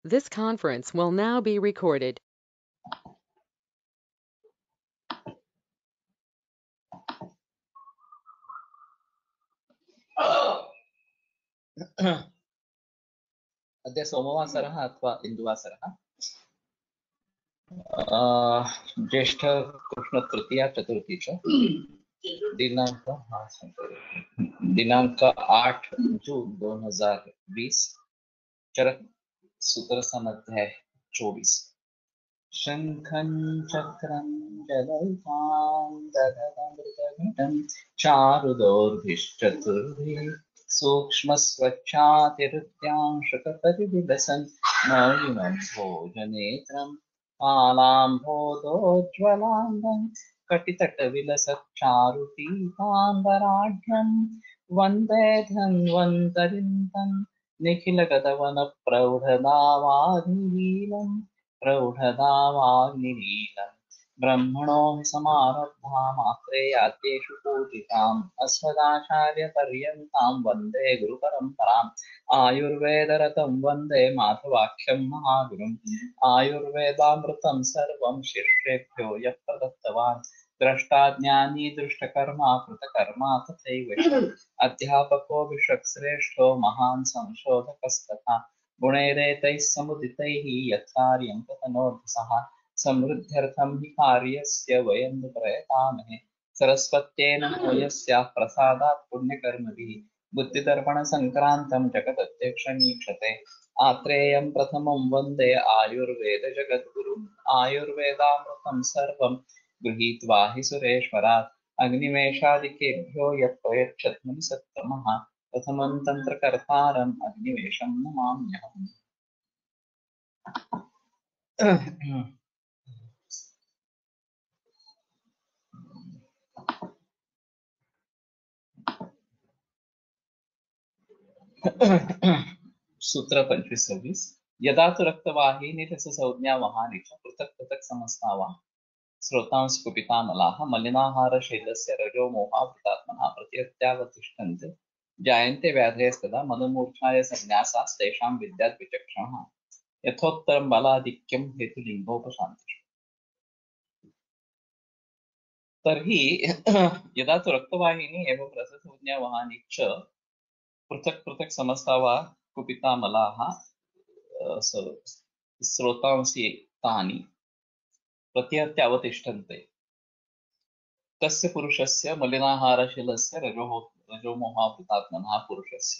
This conference will now be recorded. अद्य सोमवासरः अथवा इन्दुवासरः ज्येष्ठ कृष्ण तृतीया चतुर्थी च दिनांक 8 जून 2020 चरक सूत्र अध्याय 24 शंखं चक्रं गदां ददमृतघटं चारुदोर्भिश्चतुर्भिः सूक्ष्मस्वच्छातिरुद्यांशकपरिविलसन् मौलिनं भोजनेत्रम् आलाम्भोदोज्ज्वलाङ्गं कटितटविलसच्चारुपीताम्बराढ्यं वन्दे धन्वन्तरिं निखिलगतवनप्रौढदावादिनीलम् प्रौढदावाग्निनीलम् ब्रह्मणो हि समारब्धामात्रेयाद्येषु पूजिताम् अस्मदाचार्यपर्यन्तां वन्दे गुरुपरम्पराम् आयुर्वेदरतं वन्दे माधवाख्यं महागुरुम् आयुर्वेदामृतं सर्वं शिष्येभ्यो यः प्रदत्तवान् द्रष्टा ज्ञानी दृष्टकर्मा कृतकर्मा तथैव अध्यापको विश्वश्रेष्ठो महान् संशोधकस्तथा गुणैरेतैः समुदितैः यत्कार्यं ततनोऽर्धसः समृद्ध्यर्थं हि कार्यस्य वयं प्रयतामहे सरस्वत्यै नमो यस्याः प्रसादात् पुण्यकर्मभिः बुद्धिदर्पणसङ्क्रान्तं जगदध्यक्षमीक्षते आत्रेयं प्रथमं वन्दे आयुर्वेदजगद्गुरुम् आयुर्वेदामृतं सर्वं गृहीत्वा हि सुरेश्वरात् अग्निवेशादिकेभ्यो यत् प्रयच्छत् सत्तमः प्रथमं तन्त्रकर्तारम् अग्निवेशं नमाम्यहम्। सूत्र 25 यदा तु रक्तवाहिनी रससंज्ञा वहानि च पृथक् पृथक् समस्तावा श्रोतांस कुपितामलाः मलिनाहारशैलस्य रजो मोहावृतात्मनः प्रतिहत्यावतिष्ठन्ते जायन्ते व्याधयस्तदा मदमूर्छाय संन्यासास्तेषां विद्यात् विचक्षणः यथोत्तरं बलाधिक्यं हेतुलिङ्गोपशान्तिः। तर्हि यदा तु रक्तवाहिनी एवं रससंज्ञा वहानि च पृथक् पृथक् समस्तावा कुपितामलाः श्रोतांसि तानि प्रतिहत्य अवतिष्ठन्ते तस्य पुरुषस्य मलिनाहारशीलस्य रजोमोहावृतात्मनः पुरुषस्य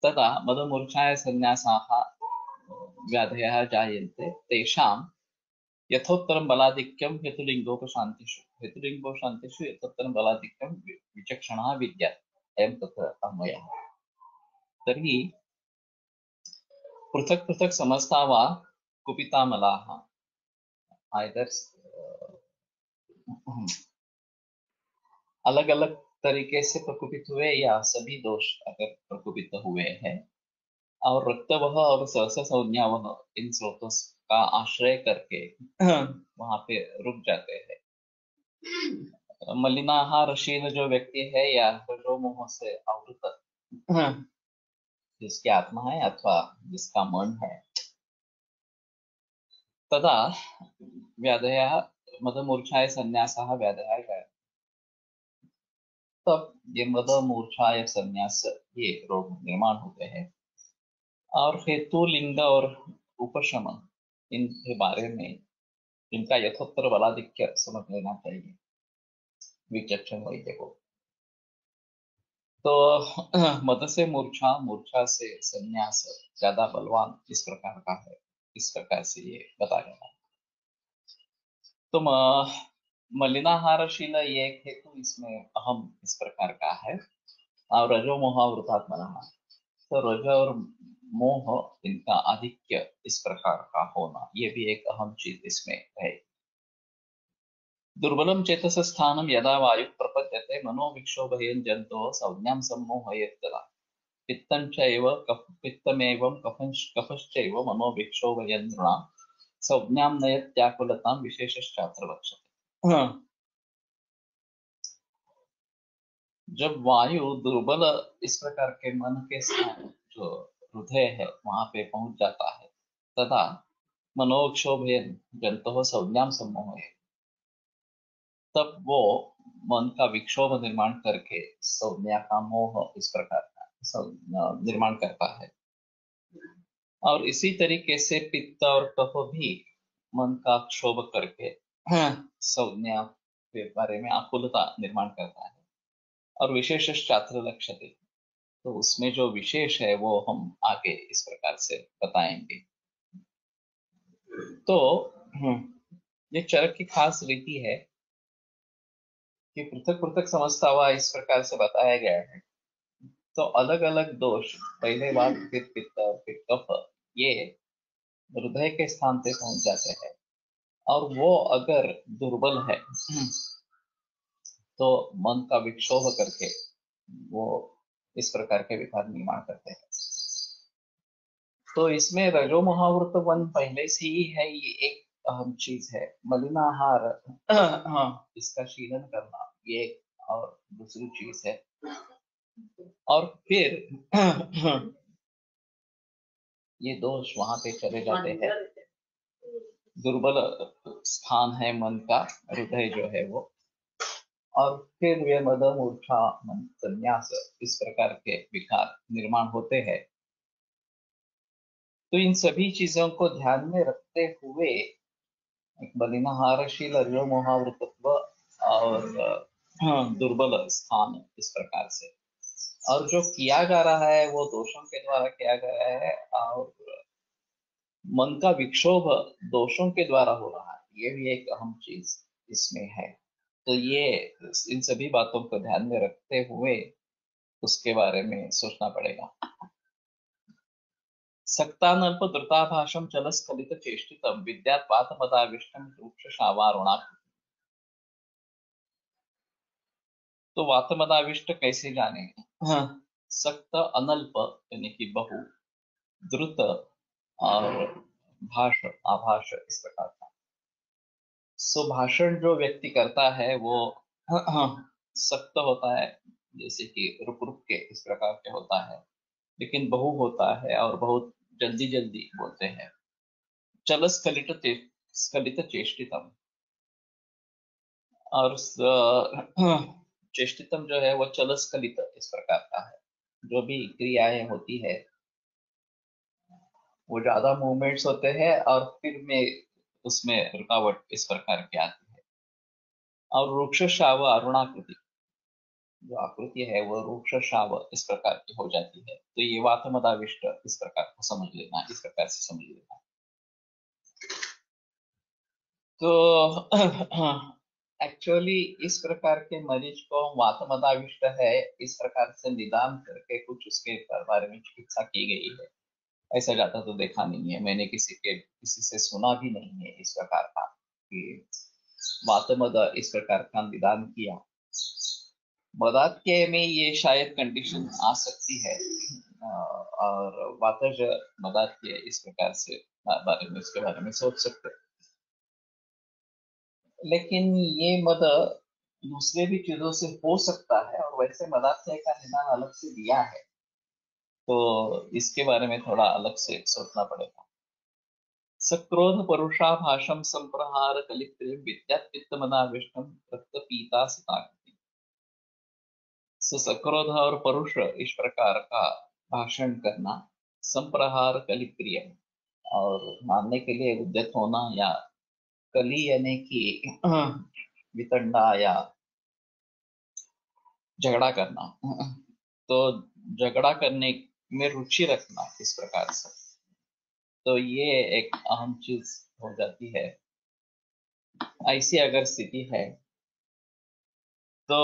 तदा मदमूर्छाय संन्यासाः व्याधयः जायन्ते तेषां यथोत्तरं बलाधिक्यं हेतुलिङ्गोपशान्तिषु यथोत्तरं बलाधिक्यं विचक्षणः विद्यात् अयं तत्र अन्वयः। तर्हि पृथक् पृथक् समस्ता वा कुपितामलाः आइदर अलग अलग तरीके से प्रकुपित हुए या सभी दोष अगर प्रकुपित हुए हैं और रक्तवह और सहसा संज्ञावह इन स्रोतों का आश्रय करके वहां पे रुक जाते हैं। मलिनाहारशील जो व्यक्ति है या जो मोह से आवृत जिसकी आत्मा है अथवा जिसका मन है तदा व्याधयः मदमूर्छाय संन्यासः व्याधयः जायते। तब ये मदमूर्छाय संन्यास ये रोग निर्माण होते हैं और हेतु लिंग और उपशमन इनके बारे में इनका यथोत्तर बलाधिक्य समझ लेना चाहिए विचक्षण वैद्य को। तो मद से मूर्छा मूर्छा से संन्यास ज्यादा बलवान इस प्रकार का है, इस प्रकार से ये बताया है। तो मलिनाहारशील ये एक हेतु इसमें अहम इस प्रकार का है और रजो मोहावृतात्मना तो रज और मोह इनका आधिक्य इस प्रकार का होना ये भी एक अहम चीज इसमें है। दुर्बलम चेतस स्थानम यदा वायु प्रपद्यते मनोविक्षोभयन् जंतो संज्ञां सम्मोहयेत् तदा पित्तं चैव पित्तमेवं कफश्चैव मनोविक्षोभयन् नृणां संज्ञां नयत्याकुलतां विशेषश्चात्र लक्ष्यते। जब वायु दुर्बल इस प्रकार के मन के स्थान जो हृदय है वहां पे पहुंच जाता है तथा मनोक्षोभेन जंतु संज्ञाम सम्मोह, तब वो मन का विक्षोभ निर्माण करके संज्ञा का मोह इस प्रकार का निर्माण करता है। और इसी तरीके से पित्त और कफ भी मन का क्षोभ करके संज्ञा के बारे में आकुलता निर्माण करता है। और विशेष चात्र लक्ष्यते, तो उसमें जो विशेष है वो हम आगे इस प्रकार से बताएंगे। तो ये चरक की खास रीति है कि पृथक पृथक समझता हुआ इस प्रकार से बताया गया है। तो अलग अलग दोष, पहले बात फिर पित्त फिर कफ, ये हृदय के स्थान पे पहुंच जाते हैं। और वो अगर दुर्बल है तो मन का विक्षोभ करके वो इस प्रकार के विकार निर्माण करते हैं। तो इसमें रजो महावृत वन पहले से ही है, ये एक अहम चीज है। मलिनाहार हाँ, इसका शीलन करना ये और दूसरी चीज है। और फिर ये दोष वहां पे चले जाते हैं। दुर्बल स्थान है मन का, हृदय जो है वो। और फिर वे मद मूर्छा मन संन्यास इस प्रकार के विकार निर्माण होते हैं। तो इन सभी चीजों को ध्यान में रखते हुए एक बलिनाहारशील रजो मोहावृतत्व और दुर्बल स्थान इस प्रकार से, और जो किया जा रहा है वो दोषों के द्वारा किया जा रहा है, और मन का विक्षोभ दोषों के द्वारा हो रहा है, ये भी एक अहम चीज इसमें है। तो ये इन सभी बातों को ध्यान में रखते हुए उसके बारे में सोचना पड़ेगा। सक्तानल्प द्रुताभाषम चलस्खलित चेष्टितम विद्यात् वातमदाविष्टम रूक्षशावारुणा। तो वातमदाविष्ट कैसे जाने? हाँ। सक्त अनल्प यानी कि बहु, द्रुत और भाष आभाष इस प्रकार का। सो भाषण जो व्यक्ति करता है वो सक्त होता है, जैसे कि रुक रुक के इस प्रकार के होता है, लेकिन बहु होता है और बहुत जल्दी जल्दी बोलते हैं। चल स्खलित चेष्टितम, और चेष्टितम जो है वो चल स्खलित इस प्रकार का है। जो भी क्रियाएं होती है वो ज्यादा मूवमेंट्स होते हैं और फिर में उसमें रुकावट इस प्रकार की आती है। और वृक्ष शाव अरुणाकृति, जो आकृति है वो वृक्ष शाव इस प्रकार की हो जाती है। तो ये वातमदाविष्ट इस प्रकार को समझ लेना, इस प्रकार से समझ लेना। तो एक्चुअली इस प्रकार के मरीज को वातमदाविष्ट है इस प्रकार से निदान करके कुछ उसके बारे में चिकित्सा की गई है, ऐसा ज्यादा तो देखा नहीं है मैंने, किसी से सुना भी नहीं है इस प्रकार का कि वातमद इस प्रकार का निदान किया। मदात्य में ये शायद कंडीशन आ सकती है, और वातज मदात्य इस प्रकार से बारे में उसके बारे में सोच सकते हैं। लेकिन ये मद दूसरे भी चीजों से हो सकता है, और वैसे मदात्य का निदान अलग से दिया है, तो इसके बारे में थोड़ा अलग से सोचना पड़ेगा। सक्रोध परुषा भाषम संप्रहार कलिप्रियम विद्यात् पित्तमदाविष्टम रक्तपीता सिताकृति। सक्रोध और परुष इस प्रकार का भाषण करना, संप्रहार कलिप्रियम और मारने के लिए उद्यत होना, या कली यानी कि वितंडा या झगड़ा करना, तो झगड़ा करने में रुचि रखना इस प्रकार से, तो ये एक अहम चीज हो जाती है। ऐसी अगर स्थिति है तो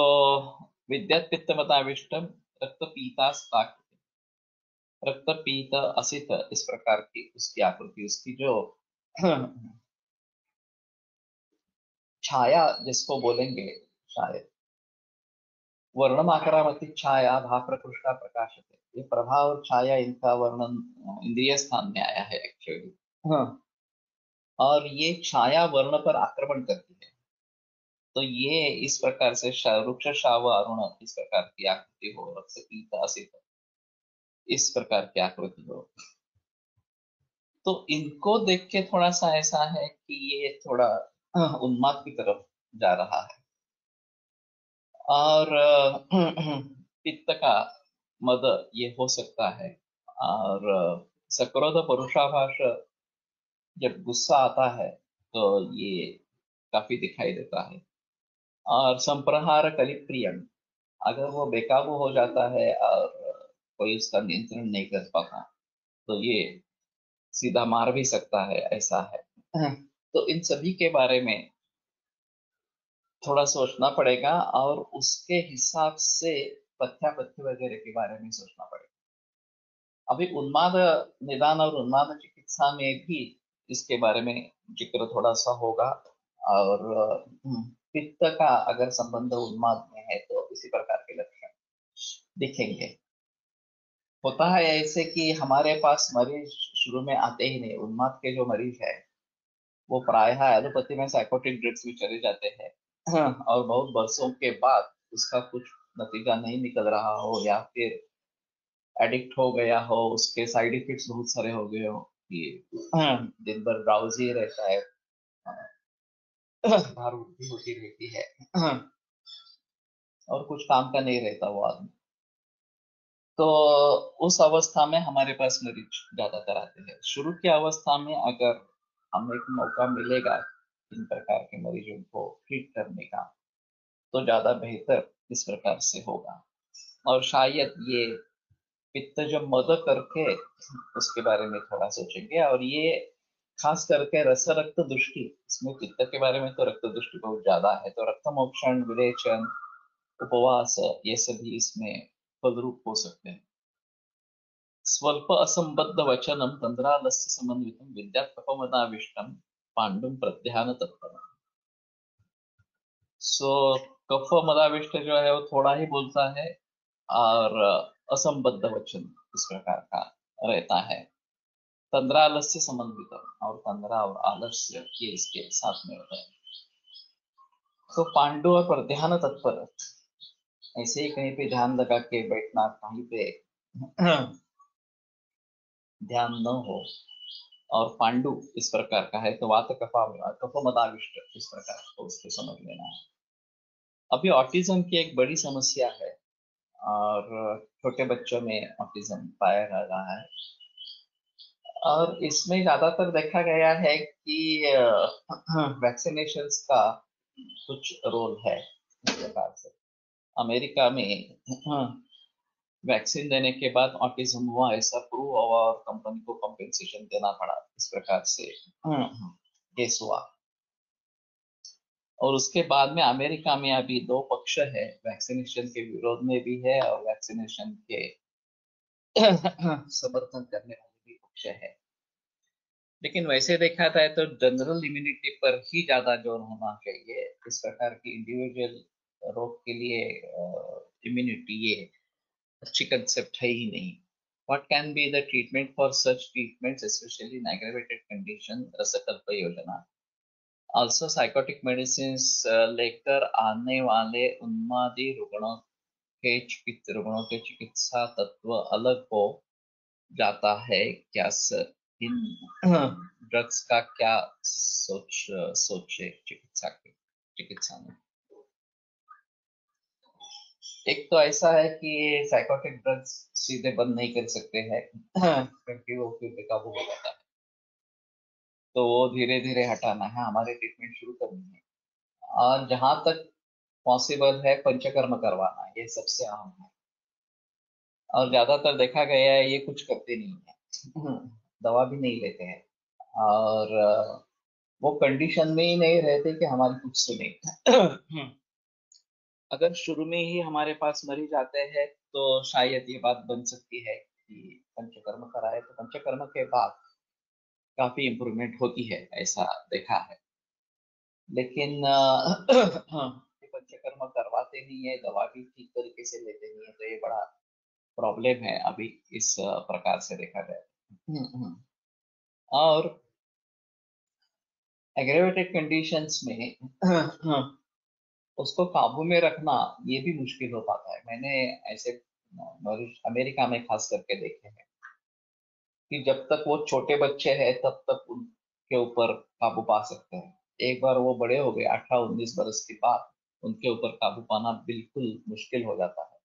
विद्यात् पित्तमताविष्टम रक्तपीता स्ताकृति, रक्तपीत असित इस प्रकार की उसकी आकृति, उसकी जो छाया जिसको बोलेंगे शायद, वर्णमाकरावती छाया भा प्रकृष्टा प्रकाशते, ये प्रभाव और छाया इनका वर्णन इंद्रिय स्थान में आया है एक्चुअली। हाँ। और ये छाया वर्ण पर आक्रमण करती है, तो ये इस प्रकार से वृक्ष शाव अरुण इस प्रकार की आकृति हो, रक्त पीत असित इस प्रकार की आकृति हो, तो इनको देख के थोड़ा सा ऐसा है कि ये थोड़ा उन्माद की तरफ जा रहा है। और पित्त का मद ये हो सकता है। और सक्रोध पुरुषाभास, जब गुस्सा आता है तो ये काफी दिखाई देता है। और संप्रहार कलिप्रियम, अगर वो बेकाबू हो जाता है और कोई उसका नियंत्रण नहीं कर पाता तो ये सीधा मार भी सकता है, ऐसा है। तो इन सभी के बारे में थोड़ा सोचना पड़ेगा और उसके हिसाब से पथ्यापथ्य वगैरह के बारे में सोचना पड़ेगा। अभी उन्माद निदान और उन्माद चिकित्सा में भी इसके बारे में जिक्र थोड़ा सा होगा। और पित्त का अगर संबंध उन्माद में है तो इसी प्रकार के लक्षण दिखेंगे। होता है ऐसे कि हमारे पास मरीज शुरू में आते ही नहीं, उन्माद के जो मरीज है वो प्रायः एलोपैथी में साइकोटिक ड्रग्स में चले जाते हैं। और बहुत बरसों के बाद उसका कुछ नतीजा नहीं निकल रहा हो या फिर एडिक्ट हो गया हो, उसके साइड इफेक्ट्स बहुत सारे हो गए हो कि दिन भर ड्राउजी रहता है, भार उल्टी होती रहती है, और कुछ काम का नहीं रहता वो आदमी। तो उस अवस्था में हमारे पास मरीज ज्यादातर आते हैं। शुरू की अवस्था में अगर हमें एक मौका मिलेगा इन प्रकार के मरीजों को ट्रीट करने का तो ज्यादा बेहतर इस प्रकार से होगा। और शायद ये पित्त जब मद करके उसके बारे में थोड़ा सोचेंगे। और ये खास करके रस रक्त दृष्टि, इसमें पित्त के बारे में तो रक्त दृष्टि बहुत ज्यादा है, तो रक्त मोक्षण, विरेचन, उपवास, ये सभी इसमें फलरूप हो सकते हैं। स्वल्प असंबद्ध वचनम तंद्रालस्य समन्वितम विद्यात्मकमदाविष्टम पांडुम प्रध्यान तत्पर। सो कफ मदाविष्ट जो है वो थोड़ा ही बोलता है और असंबद्ध वचन इस प्रकार का रहता है। तंद्रालस्य समन्वित, और तंद्रा और आलस्य ये इसके साथ में होता है। तो पांडु और पर ध्यान तत्पर, ऐसे ही कहीं पे ध्यान लगा के बैठना, कहीं पे ध्यान न हो। और पांडु इस प्रकार का है तो वात कफा कफ मदाविष्ट इस प्रकार को उसको समझ लेना है। अभी ऑटिज्म की एक बड़ी समस्या है और छोटे बच्चों में ऑटिज्म पाया जा रहा है। और इसमें ज्यादातर देखा गया है कि वैक्सीनेशंस का कुछ रोल है इस प्रकार से। अमेरिका में वैक्सीन देने के बाद ऑटिज्म हुआ ऐसा प्रूव हुआ और कंपनी को कंपेंसेशन देना पड़ा, इस प्रकार से केस हुआ। और उसके बाद में अमेरिका में अभी दो पक्ष है, वैक्सीनेशन के विरोध में भी है और वैक्सीनेशन के समर्थन करने वाले भी पक्ष है। लेकिन वैसे देखा जाए तो जनरल इम्यूनिटी पर ही ज्यादा जोर होना चाहिए। इस प्रकार की इंडिविजुअल रोग के लिए इम्यूनिटी ये अच्छी कंसेप्ट है ही नहीं। What can be the treatment for such treatments, especially in aggravated condition, रसकल्प योजना। Also psychotic medicines लेकर आने वाले उन्मादी रुग्णों रुग्णों के चिकित्सा तत्व अलग हो जाता है क्या सर? इन ड्रग्स का क्या सोचे चिकित्सा में? एक तो ऐसा है कि साइकोटिक ड्रग्स सीधे बंद नहीं कर सकते हैं क्योंकि वो फिर बेकाबू हो जाता है। तो वो धीरे धीरे हटाना है, हमारे ट्रीटमेंट शुरू करनी है। और जहां तक पॉसिबल है पंचकर्म करवाना, ये सबसे अहम है। और ज्यादातर देखा गया है ये कुछ करते नहीं है, दवा भी नहीं लेते हैं। और वो कंडीशन में ही नहीं रहते कि हमारी कुछ सुने। अगर शुरू में ही हमारे पास मरीज आते हैं तो शायद ये बात बन सकती है कि पंचकर्म कराए, तो पंचकर्म के बाद काफी इम्प्रूवमेंट होती है, ऐसा देखा है। लेकिन ये पंचकर्म करवाते नहीं है, दवा भी ठीक तरीके से लेते नहीं है, तो ये बड़ा प्रॉब्लम है अभी इस प्रकार से देखा जाए। और एग्रेवेटेड कंडीशंस में उसको काबू में रखना ये भी मुश्किल हो पाता है। मैंने ऐसे मरीज अमेरिका में खास करके देखे हैं कि जब तक वो छोटे बच्चे हैं तब तक उनके ऊपर काबू पा सकते हैं। एक बार वो बड़े हो गए 18-19 बरस के बाद उनके ऊपर काबू पाना बिल्कुल मुश्किल हो जाता है,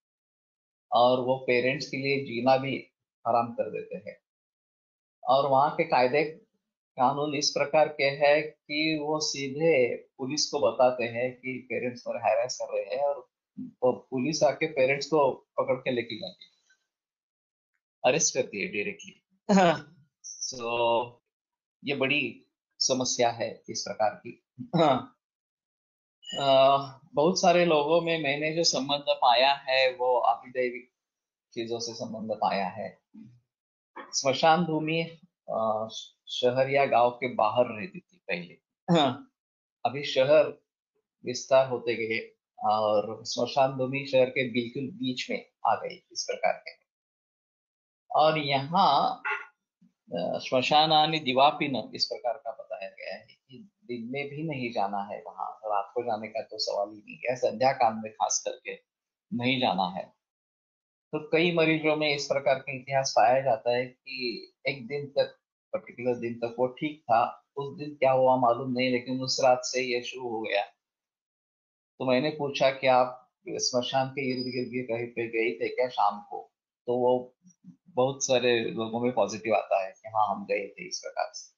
और वो पेरेंट्स के लिए जीना भी हराम कर देते हैं। और वहाँ के कायदे कानून इस प्रकार के हैं कि वो सीधे पुलिस को बताते हैं कि पेरेंट्स पर हैरेस कर रहे हैं, और वो पुलिस आके पेरेंट्स को पकड़ के लेके जाती है, अरेस्ट करती है डायरेक्टली। सो ये बड़ी समस्या है इस प्रकार की। हाँ, बहुत सारे लोगों में मैंने जो संबंध पाया है वो अभिदैविक चीजों से संबंध पाया है। स्मशान भूमि शहर या गांव के बाहर रहती थी पहले। हाँ, अभी शहर विस्तार होते गए और स्मशान भूमि शहर के बिल्कुल बीच में आ गई इस प्रकार के। और यहाँ श्मशानानि दिवापिनम इस प्रकार का बताया गया है कि दिन में भी नहीं जाना है वहां, रात को जाने का तो सवाल ही नहीं है, संध्या काल में खास करके नहीं जाना है। तो कई मरीजों में इस प्रकार का इतिहास पाया जाता है कि एक दिन तक, पर्टिकुलर दिन तक वो ठीक था, उस दिन क्या हुआ मालूम नहीं, लेकिन उस रात से ये शुरू हो गया। तो मैंने पूछा कि आप स्मशान के इर्द गिर्द भी कहीं पे गए थे क्या शाम को? तो वो बहुत सारे लोगों में पॉजिटिव आता है कि हाँ हम गए थे इस प्रकार से।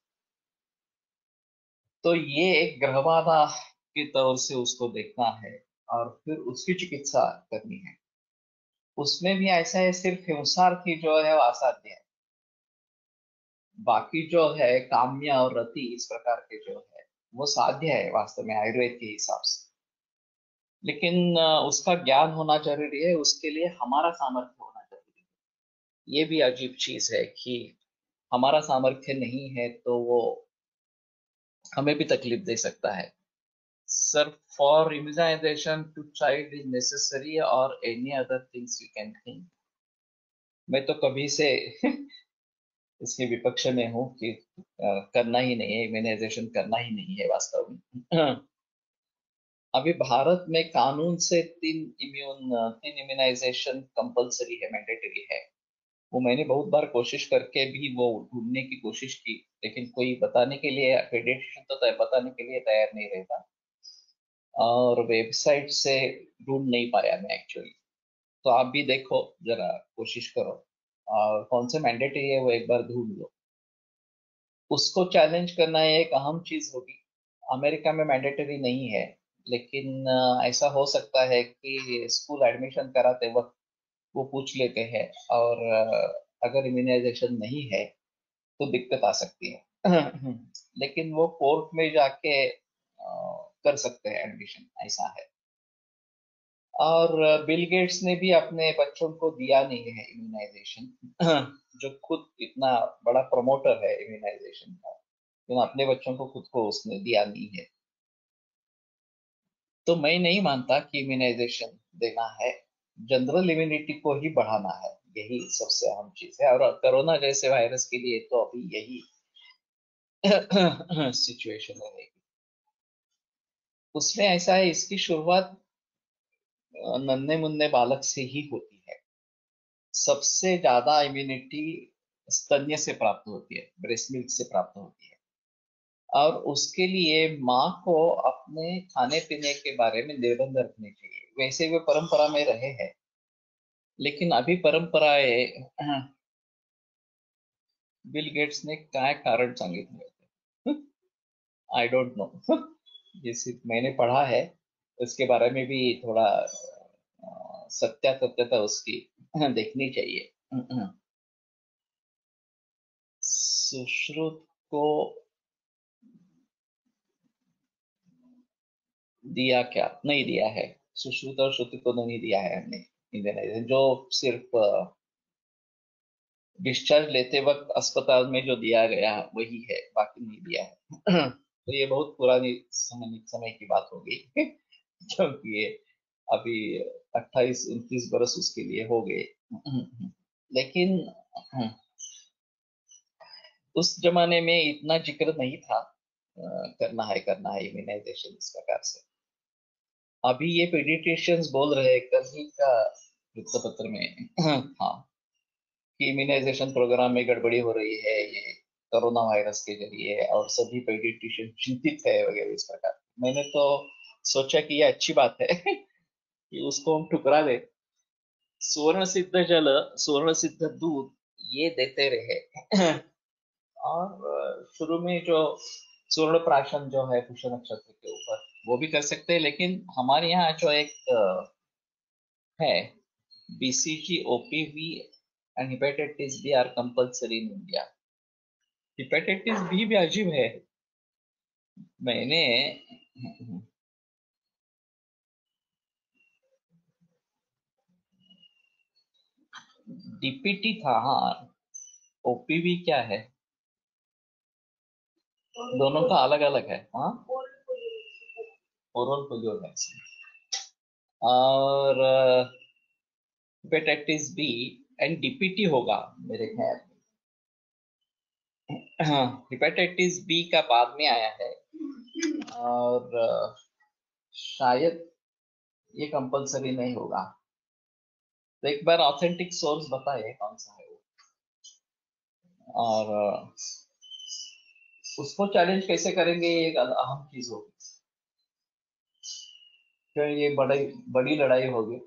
तो ये एक ग्रहबाधा के तौर से उसको देखना है और फिर उसकी चिकित्सा करनी है। उसमें भी ऐसा है, सिर्फ हिंसार्थी जो है वो असाध्य है, बाकी जो है काम्य और रति इस प्रकार के जो है वो साध्य है वास्तव में आयुर्वेद के हिसाब से। लेकिन उसका ज्ञान होना जरूरी है, उसके लिए हमारा सामर्थ्य होना जरूरी है। ये भी अजीब चीज है कि हमारा सामर्थ्य नहीं है तो वो हमें भी तकलीफ दे सकता है। Sir, for immunization to child is necessary or any other things you can think? मैं तो कभी से इसके विपक्ष में हूँ कि करना ही नहीं है, इम्यूनाइजेशन करना ही नहीं है वास्तव में। अभी भारत में कानून से तीन इम्यूनाइजेशन कंपलसरी है, मैंडेटरी है। वो मैंने बहुत बार कोशिश करके भी वो ढूंढने की कोशिश की, लेकिन कोई बताने के लिए accreditation तो बताने के लिए तैयार नहीं रहता, और वेबसाइट से ढूंढ नहीं पाया मैं एक्चुअली। तो आप भी देखो, जरा कोशिश करो और कौन से मैंडेटरी है वो एक बार ढूंढ लो। उसको चैलेंज करना एक अहम चीज होगी। अमेरिका में मैंडेटरी नहीं है, लेकिन ऐसा हो सकता है कि स्कूल एडमिशन कराते वक्त वो पूछ लेते हैं, और अगर इम्यूनाइजेशन नहीं है तो दिक्कत आ सकती है। लेकिन वो कोर्ट में जाके कर सकते हैं एडमिशन, ऐसा है। और बिल गेट्स ने भी अपने बच्चों को दिया नहीं है इम्यूनाइजेशन। जो खुद इतना बड़ा प्रमोटर है इम्यूनाइजेशन का, लेकिन अपने बच्चों को खुद को उसने दिया नहीं है। तो मैं नहीं मानता कि इम्यूनाइजेशन देना है, जनरल इम्यूनिटी को ही बढ़ाना है, यही सबसे अहम चीज है। और कोरोना जैसे वायरस के लिए तो अभी यही सिचुएशन रहेगी। उसमें ऐसा है, इसकी शुरुआत नन्हे मुन्ने बालक से ही होती है। सबसे ज्यादा इम्यूनिटी स्तन्य से प्राप्त होती है, ब्रेस्ट मिल्क से प्राप्त होती है। और उसके लिए माँ को अपने खाने पीने के बारे में निर्बंध रखने चाहिए। वैसे वे परंपरा में रहे हैं, लेकिन अभी परंपराएं बिल गेट्स ने काय कारण सांगितले होते? I don't know. ये सिर्फ मैंने पढ़ा है, उसके बारे में भी थोड़ा सत्यासत्यता उसकी देखनी चाहिए। सुश्रुत को दिया क्या नहीं दिया है, सुश्रुत और श्रुति को नहीं दिया है हमने इंडियन, जो सिर्फ डिस्चार्ज लेते वक्त अस्पताल में जो दिया गया वही है, बाकी नहीं दिया है। तो ये बहुत पुरानी समय की बात हो गई। क्योंकि ये अभी 28-29 बरस उसके लिए हो गए। लेकिन उस जमाने में इतना जिक्र नहीं था करना है इम्यूनाइजेशन इस प्रकार से। अभी ये पीडियाट्रिशियंस बोल रहे हैं, कल ही का वृत्तपत्र में था कि इम्यूनाइजेशन प्रोग्राम में गड़बड़ी हो रही है ये कोरोना वायरस के जरिए, और सभी पेडियाट्रिशियन चिंतित है वगैरह इस प्रकार। मैंने तो सोचा कि ये अच्छी बात है कि उसको हम ठुकरा दे। सुवर्ण सिद्ध जल, सुवर्ण सिद्ध दूध ये देते रहे। और शुरू में जो स्वर्ण प्राशन जो है पुष्य नक्षत्र के ऊपर वो भी कर सकते हैं, लेकिन हमारे यहाँ जो एक है BCG, OPV and hepatitis B are compulsory in India. Hepatitis B भी अजीब है। मैंने DPT था, हाँ। OPV क्या है? दोनों का अलग अलग है, हाँ। ओरल पोलियो वैक्सीन और हेपेटाइटिस बी एंड DPT होगा मेरे ख्याल में। हाँ, हेपेटाइटिस बी का बाद में आया है, और शायद ये कंपलसरी नहीं होगा। तो एक बार ऑथेंटिक सोर्स बताइए कौन सा है वो, और उसको चैलेंज कैसे करेंगे ये एक अहम चीज होगी। फिर ये बड़ी लड़ाई होगी,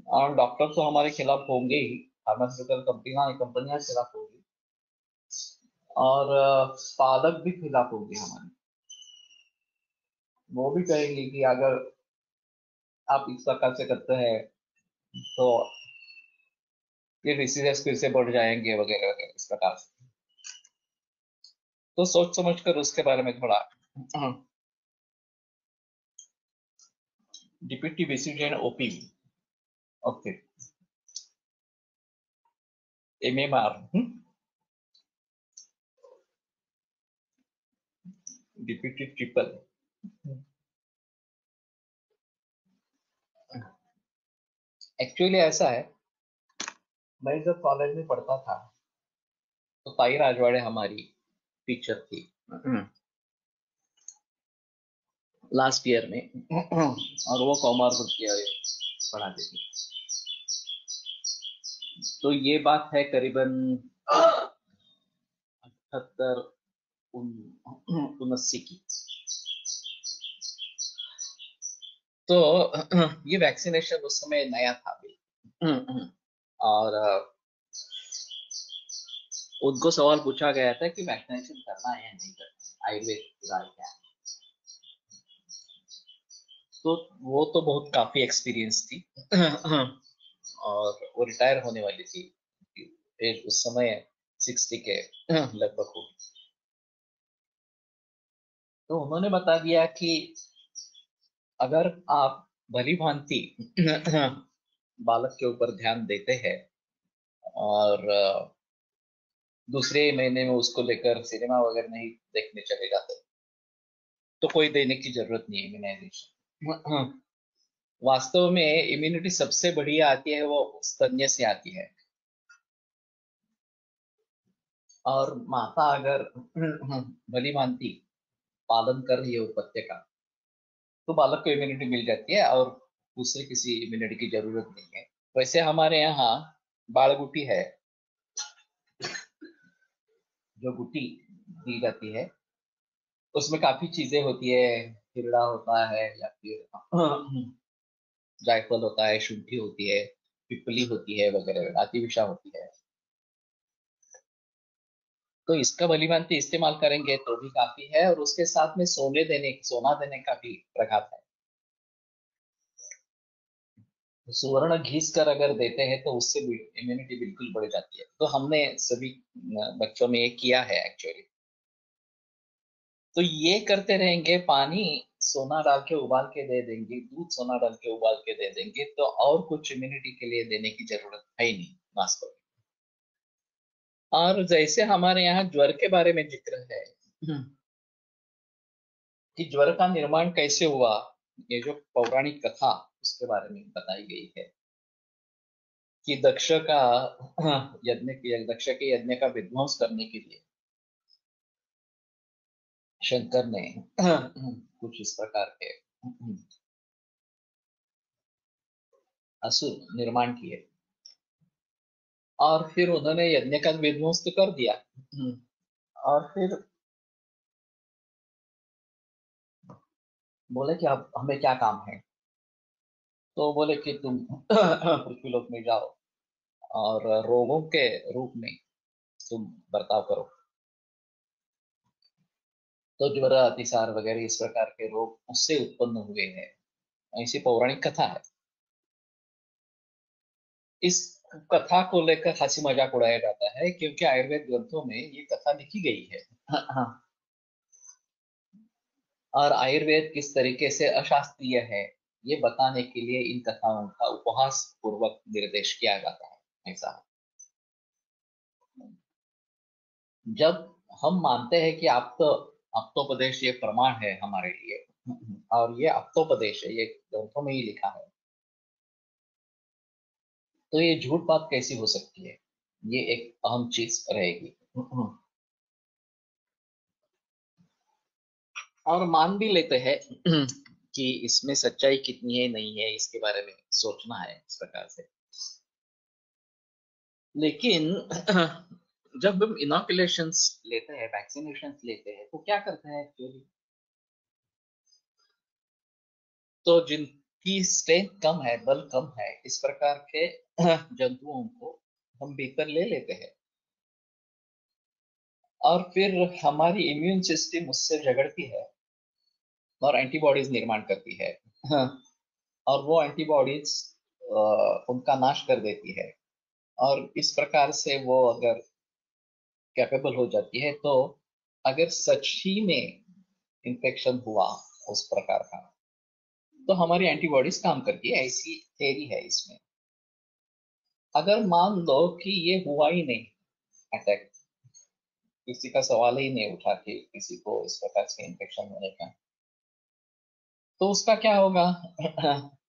और डॉक्टर तो हमारे खिलाफ होंगे ही, फार्मास्यूटिकल कंपनियां खिलाफ होगी, और पालक भी खिलाफ होंगे हमारे। वो भी कहेंगे कि अगर आप इस प्रकार से करते हैं तो ये डिसीजेस फिर से बढ़ जाएंगे वगैरह वगैरह इस प्रकार से। तो सोच समझ कर उसके बारे में थोड़ा DPT, BCG and OPV, okay, MMR, DPT triple. Actually ऐसा है, मैं जब कॉलेज में पढ़ता था तो ताई राजवाड़े हमारी टीचर थी लास्ट ईयर में। और वो कॉमर्स पढ़ाती थी। तो ये बात है करीबन 78 79 की। तो ये वैक्सीनेशन उस समय नया था भी। और उनको सवाल पूछा गया था कि वैक्सीनेशन करना है या नहीं करना, आयुर्वेद की राय क्या है। तो वो तो बहुत काफी एक्सपीरियंस थी। और वो रिटायर होने वाली थी, एज उस समय 60 के लगभग होगी। तो उन्होंने बता दिया कि अगर आप भली भांति बालक के ऊपर ध्यान देते हैं और दूसरे महीने में उसको लेकर सिनेमा वगैरह नहीं देखने चले जाते, तो कोई देने की जरूरत नहीं है इम्यूनाइजेशन। वास्तव में इम्यूनिटी सबसे बढ़िया आती है वो स्तन्य से आती है। और माता अगर भली भांति पालन कर रही है उपत्य का, तो बालक को इम्यूनिटी मिल जाती है और दूसरे किसी इम्यूनिटी की जरूरत नहीं है। वैसे हमारे यहाँ बाल गुटी है, जो गुटी दी जाती है उसमें काफी चीजें होती है। हिरड़ा होता है, या फिर जायफल होता है, शुंठी होती है, पिपली होती है वगैरह, अतिविषा होती है। तो इसका भली भांति इस्तेमाल करेंगे तो भी काफी है, और उसके साथ में सोना देने का भी प्रघात है। तो सुवर्ण घिस कर अगर देते हैं तो उससे इम्यूनिटी बिल्कुल बढ़ जाती है। तो हमने सभी बच्चों में ये किया है एक्चुअली। तो ये करते रहेंगे, पानी सोना डाल के उबाल के दे देंगे, दूध सोना डाल के उबाल के दे देंगे, तो और कुछ इम्यूनिटी के लिए देने की जरूरत है ही नहीं वास्तव में। और जैसे हमारे यहाँ ज्वर के बारे में जिक्र है कि ज्वर का निर्माण कैसे हुआ, ये जो पौराणिक कथा उसके बारे में बताई गई है कि दक्ष के यज्ञ का विध्वंस करने के लिए शंकर ने कुछ इस प्रकार के असुर निर्माण किए। और फिर उन्होंने यज्ञ का विध्वंस तो कर दिया। और फिर बोले कि अब हमें क्या काम है। तो बोले कि तुम पृथ्वीलोक में जाओ और रोगों के रूप में तुम बर्ताव करो। तो ज्वर अतिसार वगैरह इस प्रकार के रोग उससे उत्पन्न हुए हैं, ऐसी पौराणिक कथा है। इस कथा को लेकर हंसी मजाक उड़ाया जाता है क्योंकि आयुर्वेद ग्रंथों में ये कथा लिखी गई है। हाँ। और आयुर्वेद किस तरीके से अशास्त्रीय है ये बताने के लिए इन कथाओं का उपहास पूर्वक निर्देश किया जाता है। ऐसा जब हम मानते हैं कि आप तो अप्तोपदेश ये प्रमाण है हमारे लिए, और ये अप्तोपदेश है, ये ग्रंथों में ही लिखा है, तो ये झूठ बात कैसी हो सकती है? ये एक अहम चीज रहेगी। और मान भी लेते हैं कि इसमें सच्चाई कितनी है नहीं है इसके बारे में सोचना है इस प्रकार से। लेकिन जब हम इनोकुलेशंस लेते हैं, वैक्सीनेशन लेते हैं, तो क्या करते हैं एक्चुअली? तो जिनकी स्ट्रेंथ कम है, बल कम है, इस प्रकार के जंतुओं को हम भीतर ले लेते हैं और फिर हमारी इम्यून सिस्टम उससे झगड़ती है और एंटीबॉडीज निर्माण करती है। और वो एंटीबॉडीज उनका नाश कर देती है। और इस प्रकार से वो अगर कैपेबल हो जाती है, तो अगर सच ही में इन्फेक्शन हुआ उस प्रकार का, तो हमारी एंटीबॉडीज काम करती है, ऐसी थेरी है इसमें। अगर मान लो कि ये हुआ ही नहीं अटैक, किसी का सवाल ही नहीं उठा कि किसी को इस प्रकार से इन्फेक्शन होने का, तो उसका क्या होगा?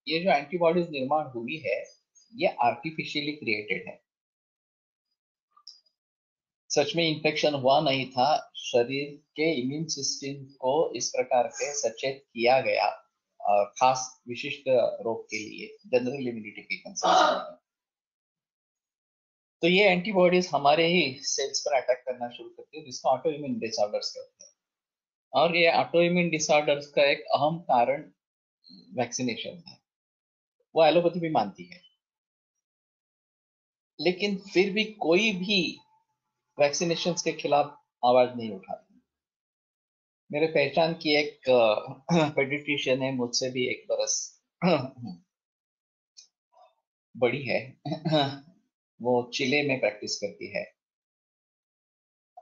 ये जो एंटीबॉडीज निर्माण हुई है, ये आर्टिफिशियली क्रिएटेड है। सच में इन्फेक्शन हुआ नहीं था, शरीर के इम्यून सिस्टम को इस प्रकार के सचेत किया गया और खास विशिष्ट रोग के लिए, जनरल इम्यूनिटी के कंसेप्ट। तो ये एंटीबॉडीज हमारे ही सेल्स पर अटैक करना शुरू करती है, जिसको ऑटो इम्यून डिसऑर्डर्स कहते हैं। और ये ऑटो इम्यून डिसऑर्डर्स का एक अहम कारण वैक्सीनेशन है, वो एलोपैथी भी मानती है। लेकिन फिर भी कोई भी वैक्सीनेशन के खिलाफ आवाज नहीं उठाती। मेरे पहचान की एक पेडिट्रिशियन है, मुझसे भी 1 बरस बड़ी है। वो चिले में प्रैक्टिस करती है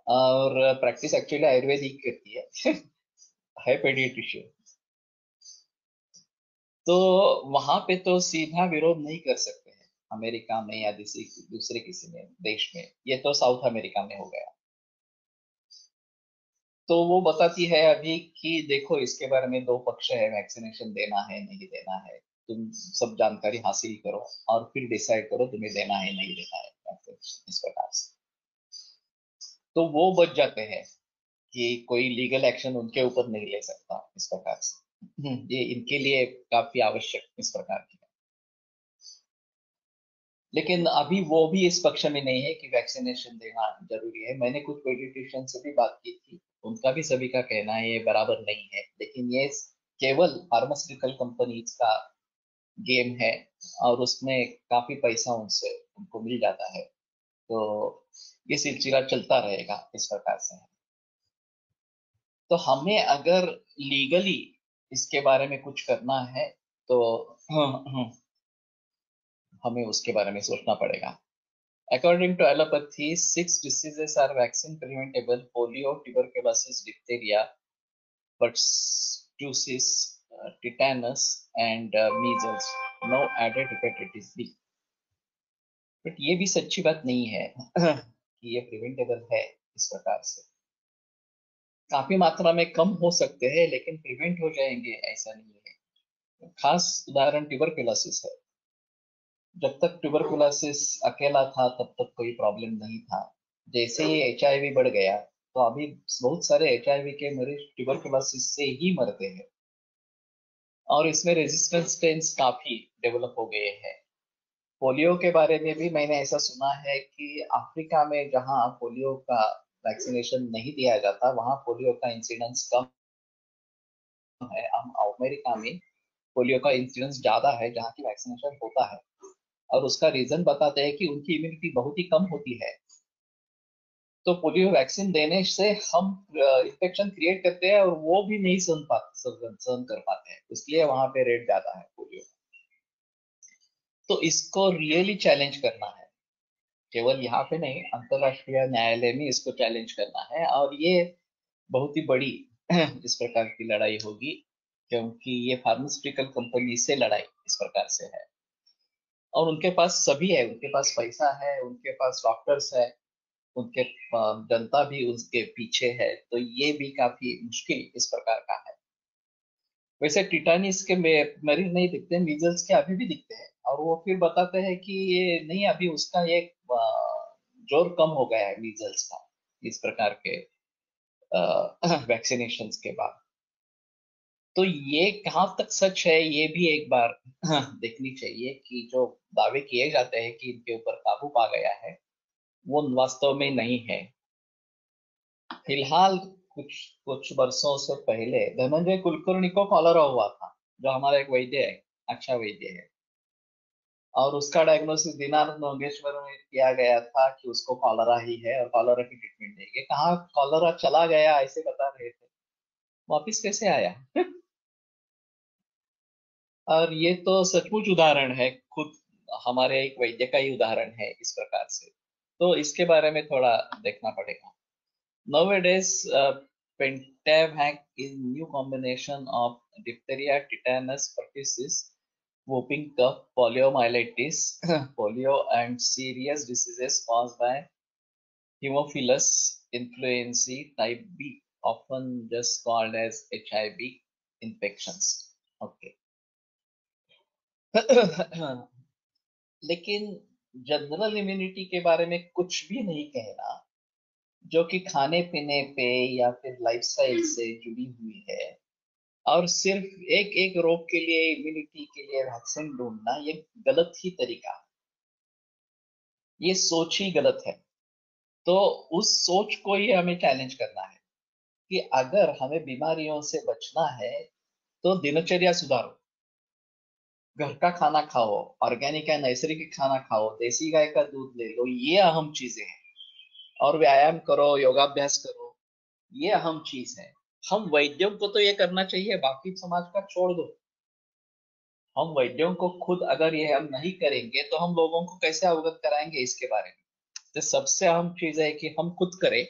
और प्रैक्टिस एक्चुअली आयुर्वेदिक करती है पेडिट्रिशियन। तो वहां पे तो सीधा विरोध नहीं कर सकते हैं अमेरिका में या दूसरे किसी में देश में, ये तो साउथ अमेरिका में हो गया। तो वो बताती है अभी कि देखो इसके बारे में 2 पक्ष है, वैक्सीनेशन देना है नहीं देना है, तुम सब जानकारी हासिल करो और फिर डिसाइड करो तुम्हें देना है नहीं देना है वैक्सीनेशन, इस प्रकार से। तो वो बच जाते हैं कि कोई लीगल एक्शन उनके ऊपर नहीं ले सकता इस प्रकार से। ये इनके लिए काफी आवश्यक इस प्रकार की है। लेकिन अभी वो भी इस पक्ष में नहीं है कि वैक्सीनेशन देना जरूरी है। मैंने कुछ पेडिट्रिशियन से भी बात की थी, उनका भी सभी का कहना है ये बराबर नहीं है, लेकिन ये केवल फार्मास्यूटिकल कंपनीज का गेम है और उसमें काफी पैसा उनसे उनको मिल जाता है। तो ये सिलसिला चलता रहेगा इस प्रकार से। तो हमें अगर लीगली इसके बारे में कुछ करना है, तो हमें उसके बारे में सोचना पड़ेगा। According to allopathy, 6 diseases are vaccine preventable: polio, tuberculosis, diphtheria, pertussis, tetanus, and measles. No added hepatitis B. But ये भी सच्ची बात नहीं है कि ये प्रिवेंटेबल है इस प्रकार से। काफी मात्रा में कम हो सकते हैं लेकिन प्रिवेंट हो जाएंगे ऐसा नहीं है। खास उदाहरण ट्यूबरकुलोसिस है। जब तक ट्यूबरकुलोसिस अकेला था तब तक कोई प्रॉब्लम नहीं था। जैसे ही HIV बढ़ गया, तो अभी बहुत सारे HIV के मरीज ट्यूबरकुलोसिस से ही मरते हैं और इसमें रेजिस्टेंस स्ट्रेन्स काफी डेवलप हो गए हैं। पोलियो के बारे में भी मैंने ऐसा सुना है कि अफ्रीका में जहाँ पोलियो का वैक्सीनेशन नहीं दिया जाता वहाँ पोलियो का इंसिडेंस कम है। हम अमेरिका में पोलियो का इंसिडेंस ज्यादा है जहाँ की वैक्सीनेशन होता है, और उसका रीजन बताते हैं कि उनकी इम्यूनिटी बहुत ही कम होती है। तो पोलियो वैक्सीन देने से हम इन्फेक्शन क्रिएट करते हैं और वो भी नहीं सहन कर पाते हैं, इसलिए वहां पे रेट ज्यादा है पोलियो। तो इसको रियली चैलेंज करना है, केवल यहाँ पे नहीं, अंतरराष्ट्रीय न्यायालय में इसको चैलेंज करना है। और ये बहुत ही बड़ी इस प्रकार की लड़ाई होगी, क्योंकि ये फार्मास्यूटिकल कंपनी से लड़ाई इस प्रकार से है, और उनके पास सभी है, उनके पास पैसा है, उनके पास डॉक्टर्स है, उनके जनता भी उसके पीछे है। तो ये भी काफी मुश्किल इस प्रकार का है। वैसे टिटानिस के मरीज नहीं दिखते, मीजल्स के अभी भी दिखते हैं, और वो फिर बताते हैं कि ये नहीं, अभी उसका एक जोर कम हो गया है मीजल्स का इस प्रकार के वैक्सीनेशन के बाद। तो ये कहाँ तक सच है ये भी एक बार देखनी चाहिए, कि जो दावे किए जाते हैं कि इनके ऊपर काबू पा गया है वो वास्तव में नहीं है। फिलहाल कुछ कुछ वर्षों से पहले धनंजय कुलकर्णी को कॉलरा हुआ था, जो हमारा एक वैद्य है, अच्छा वैद्य है, और उसका डायग्नोसिस दीनानाथ मंगेशकर में किया गया था कि उसको कॉलरा ही है और कॉलरा की ट्रीटमेंट देंगे। कहाँ कॉलरा चला गया ऐसे बता रहे थे, वापिस कैसे आया? और ये तो सचमुच उदाहरण है, खुद हमारे एक वैद्य का ही उदाहरण है इस प्रकार से। तो इसके बारे में थोड़ा देखना पड़ेगा। Nowadays, Pentavac is new combination of diphtheria, tetanus, pertussis, whooping cough, poliomyelitis, polio, and serious diseases caused by Haemophilus influenzae type B, often just called as HIV infections. Okay. लेकिन जनरल इम्यूनिटी के बारे में कुछ भी नहीं कहना, जो कि खाने पीने पे या फिर लाइफस्टाइल से जुड़ी हुई है, और सिर्फ एक एक रोग के लिए इम्यूनिटी के लिए वैक्सीन ढूंढना, ये गलत ही तरीका है, ये सोच ही गलत है। तो उस सोच को ही हमें चैलेंज करना है कि अगर हमें बीमारियों से बचना है तो दिनचर्या सुधारो, घर का खाना खाओ, ऑर्गेनिक या नैसर्गिक खाना खाओ, देसी गाय का दूध ले लो, ये अहम चीजें हैं। और व्यायाम करो, योगाभ्यास करो, ये अहम चीज है। हम वैद्यों को तो ये करना चाहिए, बाकी समाज का छोड़ दो। हम वैद्यों को खुद अगर ये हम नहीं करेंगे तो हम लोगों को कैसे अवगत कराएंगे इसके बारे में? तो सबसे अहम चीज है कि हम खुद करें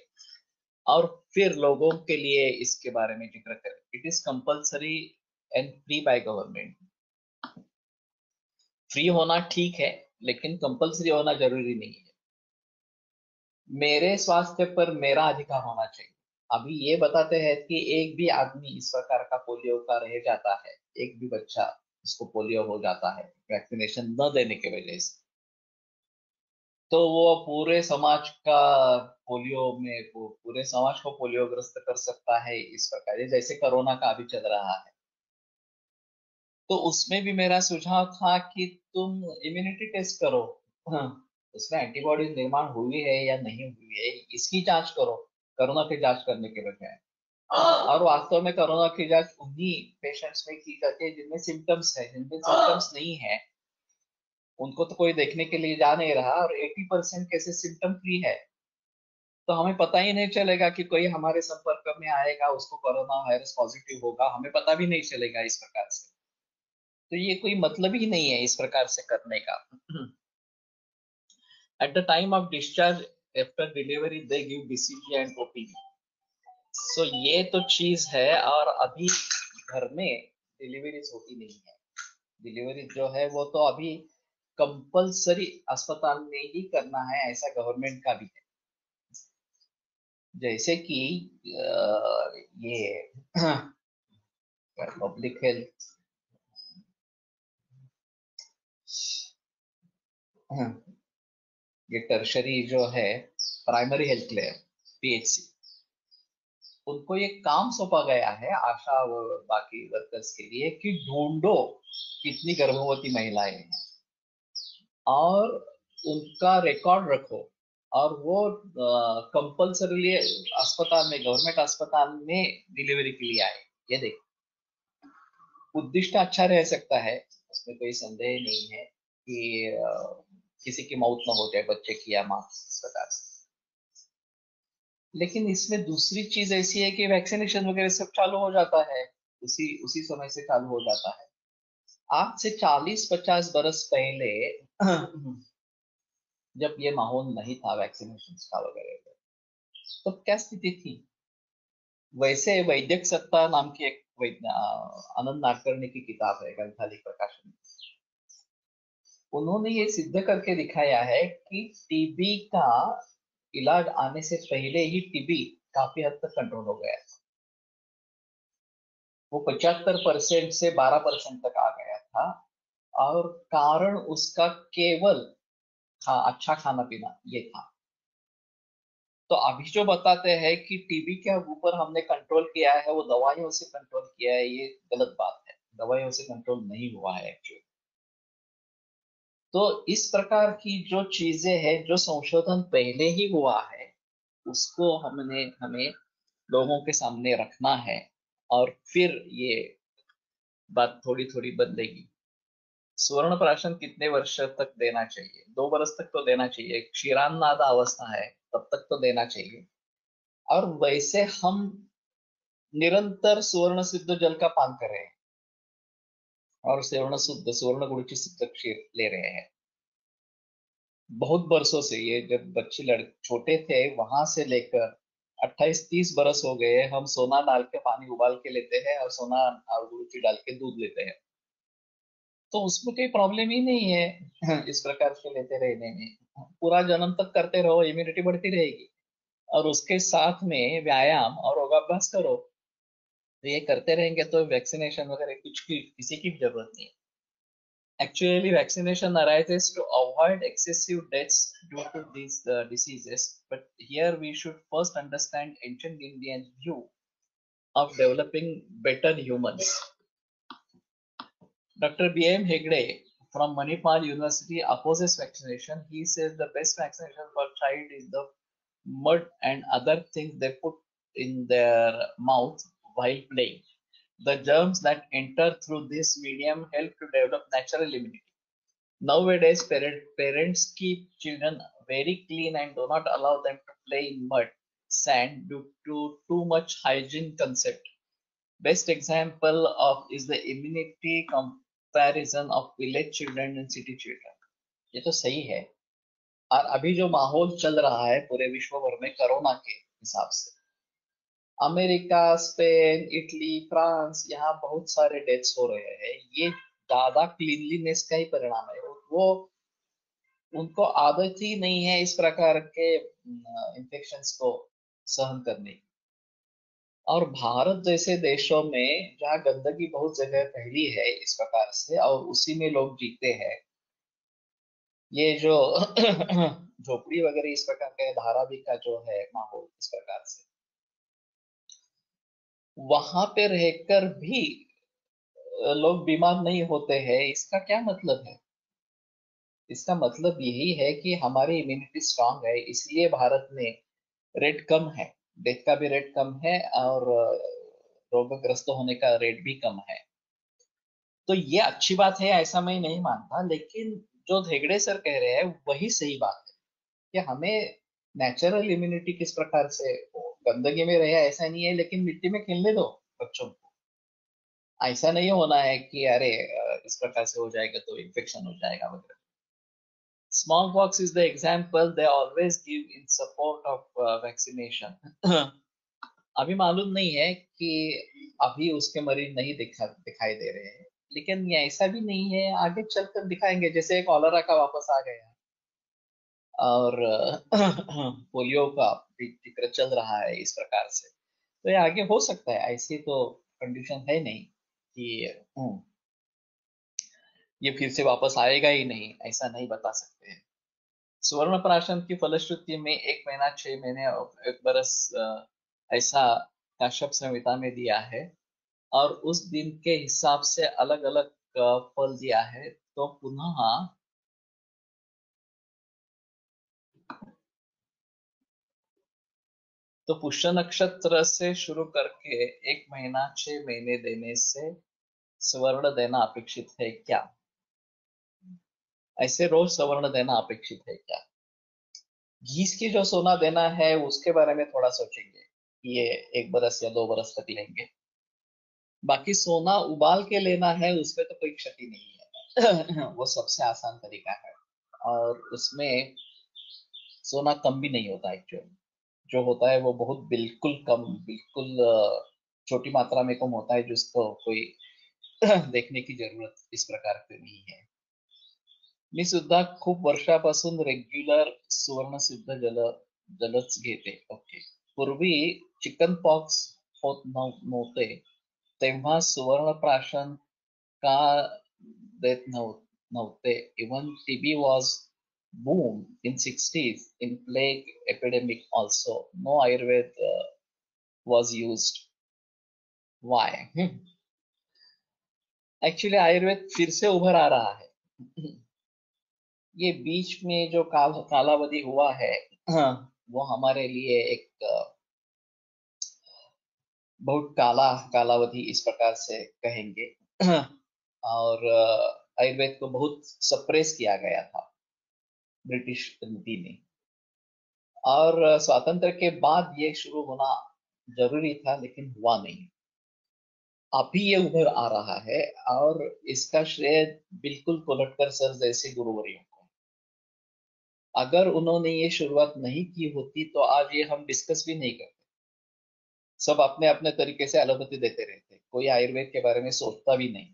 और फिर लोगों के लिए इसके बारे में जिक्र करें। It is compulsory and free by government. Free होना ठीक है, लेकिन कंपल्सरी होना जरूरी नहीं है। मेरे स्वास्थ्य पर मेरा अधिकार होना चाहिए। अभी ये बताते हैं कि एक भी आदमी इस प्रकार का पोलियो का रह जाता है, एक भी बच्चा इसको पोलियो हो जाता है वैक्सीनेशन न देने की वजह से, तो वो पूरे समाज का पोलियो में, वो पूरे समाज को पोलियो ग्रस्त कर सकता है इस प्रकार, जैसे कोरोना का अभी चल रहा है। तो उसमें भी मेरा सुझाव था कि तुम इम्यूनिटी टेस्ट करो, हाँ, उसमें एंटीबॉडीज निर्माण हुई है या नहीं हुई है इसकी जांच करो, कोरोना की जांच करने के बजाय। और वास्तव में कोरोना की जांच उन्हीं पेशेंट्स में की जाती है जिनमें सिम्टम्स है, जिनमें सिम्टम्स नहीं है उनको तो कोई देखने के लिए जा नहीं रहा, और 80% केसेस सिम्टम फ्री है। तो हमें पता ही नहीं चलेगा कि कोई हमारे संपर्क में आएगा, उसको कोरोना वायरस पॉजिटिव होगा, हमें पता भी नहीं चलेगा इस प्रकार से। तो ये कोई मतलब ही नहीं है इस प्रकार से करने का। At the time of discharge after delivery they give BCG and OPV. So ये तो चीज है, और अभी घर में डिलीवरीज होती नहीं है। डिलीवरी जो है वो तो अभी कंपलसरी अस्पताल में ही करना है, ऐसा गवर्नमेंट का भी है। जैसे कि ये पब्लिक हेल्थ, ये टर्शरी जो है, प्राइमरी हेल्थ केयर, पीएचसी, उनको ये काम सौंपा गया है आशा व बाकी वर्कर्स के लिए कि ढूंढो कितनी गर्भवती महिलाएं हैं, और उनका रिकॉर्ड रखो, और वो कंपल्सरीली अस्पताल में, गवर्नमेंट अस्पताल में डिलीवरी के लिए आए। ये देख, उद्दिष्ट अच्छा रह सकता है, उसमें कोई संदेह नहीं है कि किसी की मौत ना हो जाए, बच्चे की या माँ की, इस प्रकार से। लेकिन इसमें दूसरी चीज ऐसी है कि वैक्सीनेशन वगैरह सब चालू हो जाता है, उसी उसी समय से चालू हो जाता है। आज से 40-50 बरस पहले जब ये माहौल नहीं था वैक्सीनेशन का वगैरह का, तो क्या स्थिति थी? वैसे वैद्यक सत्ता नाम की एक आनंद नाडकर्णी की किताब है, ग्रंथाली प्रकाशन। उन्होंने ये सिद्ध करके दिखाया है कि टीबी का इलाज आने से पहले ही टीबी काफी हद तक कंट्रोल हो गया। वो 75% से 12% तक आ गया था, और कारण उसका केवल अच्छा खाना पीना ये था। तो अभी जो बताते हैं कि टीबी के ऊपर हमने कंट्रोल किया है, वो दवाइयों से कंट्रोल किया है, ये गलत बात है। दवाइयों से कंट्रोल नहीं हुआ है एक्चुअली। तो इस प्रकार की जो चीजें हैं, जो संशोधन पहले ही हुआ है, उसको हमें लोगों के सामने रखना है, और फिर ये बात थोड़ी थोड़ी बदलेगी। स्वर्ण प्राशन कितने वर्ष तक देना चाहिए? 2 बरस तक तो देना चाहिए। क्षीरान्नाद अवस्था है तब तक तो देना चाहिए। और वैसे हम निरंतर सुवर्ण सिद्ध जल का पान कर रहे हैं, और सुवर्ण गुड़ की सिद्ध क्षीर ले रहे हैं बहुत बरसों से। ये जब बच्चे छोटे थे, वहां से लेकर 28-30 बरस हो गए, हम सोना डाल के पानी उबाल के लेते हैं, और सोना और गुड़ की डाल के दूध लेते हैं। तो उसमें कोई प्रॉब्लम ही नहीं है इस प्रकार से लेते रहने में। पूरा जन्म तक करते रहो, इम्यूनिटी बढ़ती रहेगी। और उसके साथ में व्यायाम और योगाभ्यास करो, तो ये करते रहेंगे तो वैक्सीनेशन वगैरह कुछ की किसी की भी जरूरत नहीं है। Actually, vaccination arises to avoid excessive deaths due to these diseases. But here we should first understand ancient Indian view of developing better humans. Dr. B.M. Hegde from Manipal University opposes vaccination. He says the best vaccination for child is the mud and other things they put in their mouth while playing. The germs that enter through this medium help to develop natural immunity. Nowadays, parents keep children very clean and do not allow them to play in mud, sand due to too much hygiene concept. Best example of is the immunity comparison of village children and city children. ये तो सही है। और अभी जो माहौल चल रहा है पूरे विश्व भर में कोरोना के हिसाब से, अमेरिका, स्पेन, इटली, फ्रांस, यहाँ बहुत सारे डेथ्स हो रहे हैं। ये ज्यादा क्लीनलीनेस का ही परिणाम है। वो उनको आदत ही नहीं है इस प्रकार के इन्फेक्शंस को सहन करने की। और भारत जैसे देशों में जहाँ गंदगी बहुत जगह फैली है इस प्रकार से, और उसी में लोग जीते हैं, ये जो झोपड़ी वगैरह इस प्रकार का धारावी का जो है माहौल इस प्रकार से, वहां पे रहकर भी लोग बीमार नहीं होते हैं, इसका क्या मतलब है? इसका मतलब यही है कि हमारी इम्यूनिटी स्ट्रांग है, इसलिए भारत में रेट कम है, डेथ का भी रेट कम है, और रोगग्रस्त होने का रेट भी कम है। तो ये अच्छी बात है, ऐसा मैं नहीं मानता, लेकिन जो हेगड़े सर कह रहे हैं वही सही बात है कि हमें नेचुरल इम्यूनिटी किस प्रकार से, गंदगी में रहे ऐसा नहीं है, लेकिन मिट्टी में खेलने दो बच्चों को। ऐसा नहीं होना है कि अरे इस प्रकार से हो जाएगा तो इन्फेक्शन हो जाएगा वगैरह। Smallpox is the example they always give in support of vaccination. अभी मालूम नहीं है कि अभी उसके मरीज नहीं दिखाई दे रहे हैं, लेकिन ये ऐसा भी नहीं है, आगे चलकर दिखाएंगे। जैसे कॉलरा का वापस आ गया, और पोलियो का भी जिक्र चल रहा है इस प्रकार से। तो ये आगे हो सकता है, ऐसी तो कंडीशन है नहीं कि ये फिर से वापस आएगा ही नहीं, ऐसा नहीं बता सकते हैं। स्वर्ण प्राशन की फलश्रुति में 1 महीना, 6 महीने और 1 बरस ऐसा काश्यप संहिता में दिया है, और उस दिन के हिसाब से अलग अलग फल दिया है। तो पुनः तो पुष्य नक्षत्र से शुरू करके 1 महीना 6 महीने देने से स्वर्ण देना अपेक्षित है क्या? ऐसे रोज स्वर्ण देना अपेक्षित है क्या? घीस की जो सोना देना है उसके बारे में थोड़ा सोचेंगे, ये 1 बरस या 2 बरस तक लेंगे। बाकी सोना उबाल के लेना है उसमें तो कोई क्षति नहीं है वो सबसे आसान तरीका है। और उसमें सोना कम भी नहीं होता एक्चुअली, जो होता है वो बहुत बिल्कुल कम, बिल्कुल छोटी मात्रा में कम होता है, जिसको कोई देखने की जरूरत इस प्रकार की नहीं है। मी सुद्धा खूप वर्षापासून रेग्युलर सुवर्ण सिद्ध जलच घेते. ओके. पूर्वी चिकन पॉक्स होत नव्हते तेव्हा सुवर्ण प्राशन का देत नव्हते. Even TB was boom in 60s, in plague epidemic also. No Ayurved was used. Why? Actually Ayurveda फिर से उभर आ रहा है। ये बीच में जो कालावधि हुआ है वो हमारे लिए एक बहुत कालावधि इस प्रकार से कहेंगे। और आयुर्वेद को बहुत सप्रेस किया गया था ब्रिटिश नीति में, और स्वातंत्र के बाद ये शुरू होना जरूरी था लेकिन हुआ नहीं। अभी ये उभर आ रहा है और इसका श्रेय बिल्कुल कोलटकर सर जैसे गुरुवर्यों को। अगर उन्होंने ये शुरुआत नहीं की होती तो आज ये हम डिस्कस भी नहीं करते। सब अपने अपने तरीके से एलोपैथी देते रहते, कोई आयुर्वेद के बारे में सोचता भी नहीं।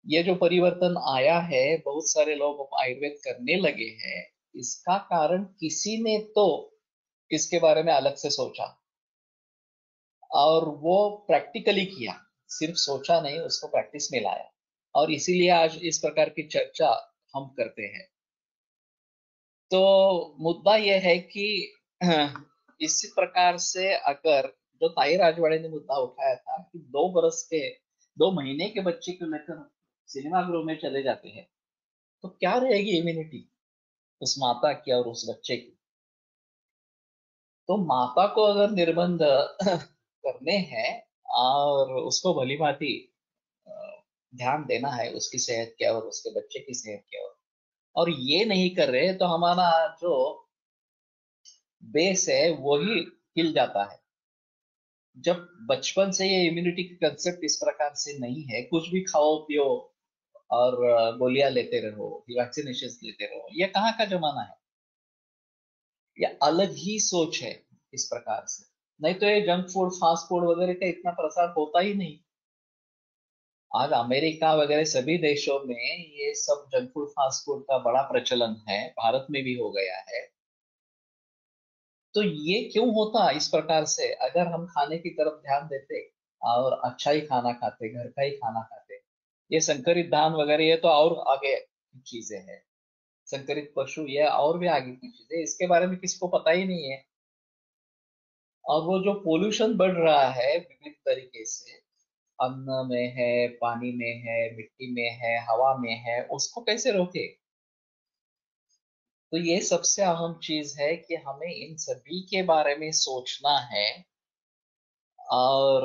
ये जो परिवर्तन आया है, बहुत सारे लोग आयुर्वेद करने लगे हैं, इसका कारण किसी ने तो इसके बारे में अलग से सोचा और वो प्रैक्टिकली किया, सिर्फ सोचा नहीं, उसको प्रैक्टिस में लाया, और इसीलिए आज इस प्रकार की चर्चा हम करते हैं। तो मुद्दा यह है कि इसी प्रकार से अगर जो ताई राजवाड़े ने मुद्दा उठाया था कि 2 बरस के 2 महीने के बच्चे को लेकर सिनेमा गृह में चले जाते हैं, तो क्या रहेगी इम्यूनिटी उस माता की और उस बच्चे की? तो माता को अगर निर्बंध करने हैं और उसको भली भांति ध्यान देना है उसकी सेहत की और उसके बच्चे की सेहत की और ये नहीं कर रहे तो हमारा जो बेस है वही हिल जाता है। जब बचपन से ये इम्यूनिटी की कंसेप्ट इस प्रकार से नहीं है, कुछ भी खाओ पियो और गोलियां लेते रहो, वैक्सीनेशन लेते रहो, ये कहाँ का जमाना है? ये अलग ही सोच है इस प्रकार से। नहीं तो ये जंक फूड फास्ट फूड वगैरह का इतना प्रसार होता ही नहीं। आज अमेरिका वगैरह सभी देशों में ये सब जंक फूड फास्ट फूड का बड़ा प्रचलन है, भारत में भी हो गया है। तो ये क्यों होता इस प्रकार से? अगर हम खाने की तरफ ध्यान देते और अच्छा ही खाना खाते, घर का ही खाना खाते, ये संकरित धान वगैरह ये तो और आगे की चीजें हैं, संकरित पशु ये और भी आगे की चीजें, इसके बारे में किसी को पता ही नहीं है। और वो जो पोल्यूशन बढ़ रहा है विविध तरीके से, अन्न में है, पानी में है, मिट्टी में है, हवा में है, उसको कैसे रोके? तो ये सबसे अहम चीज है कि हमें इन सभी के बारे में सोचना है। और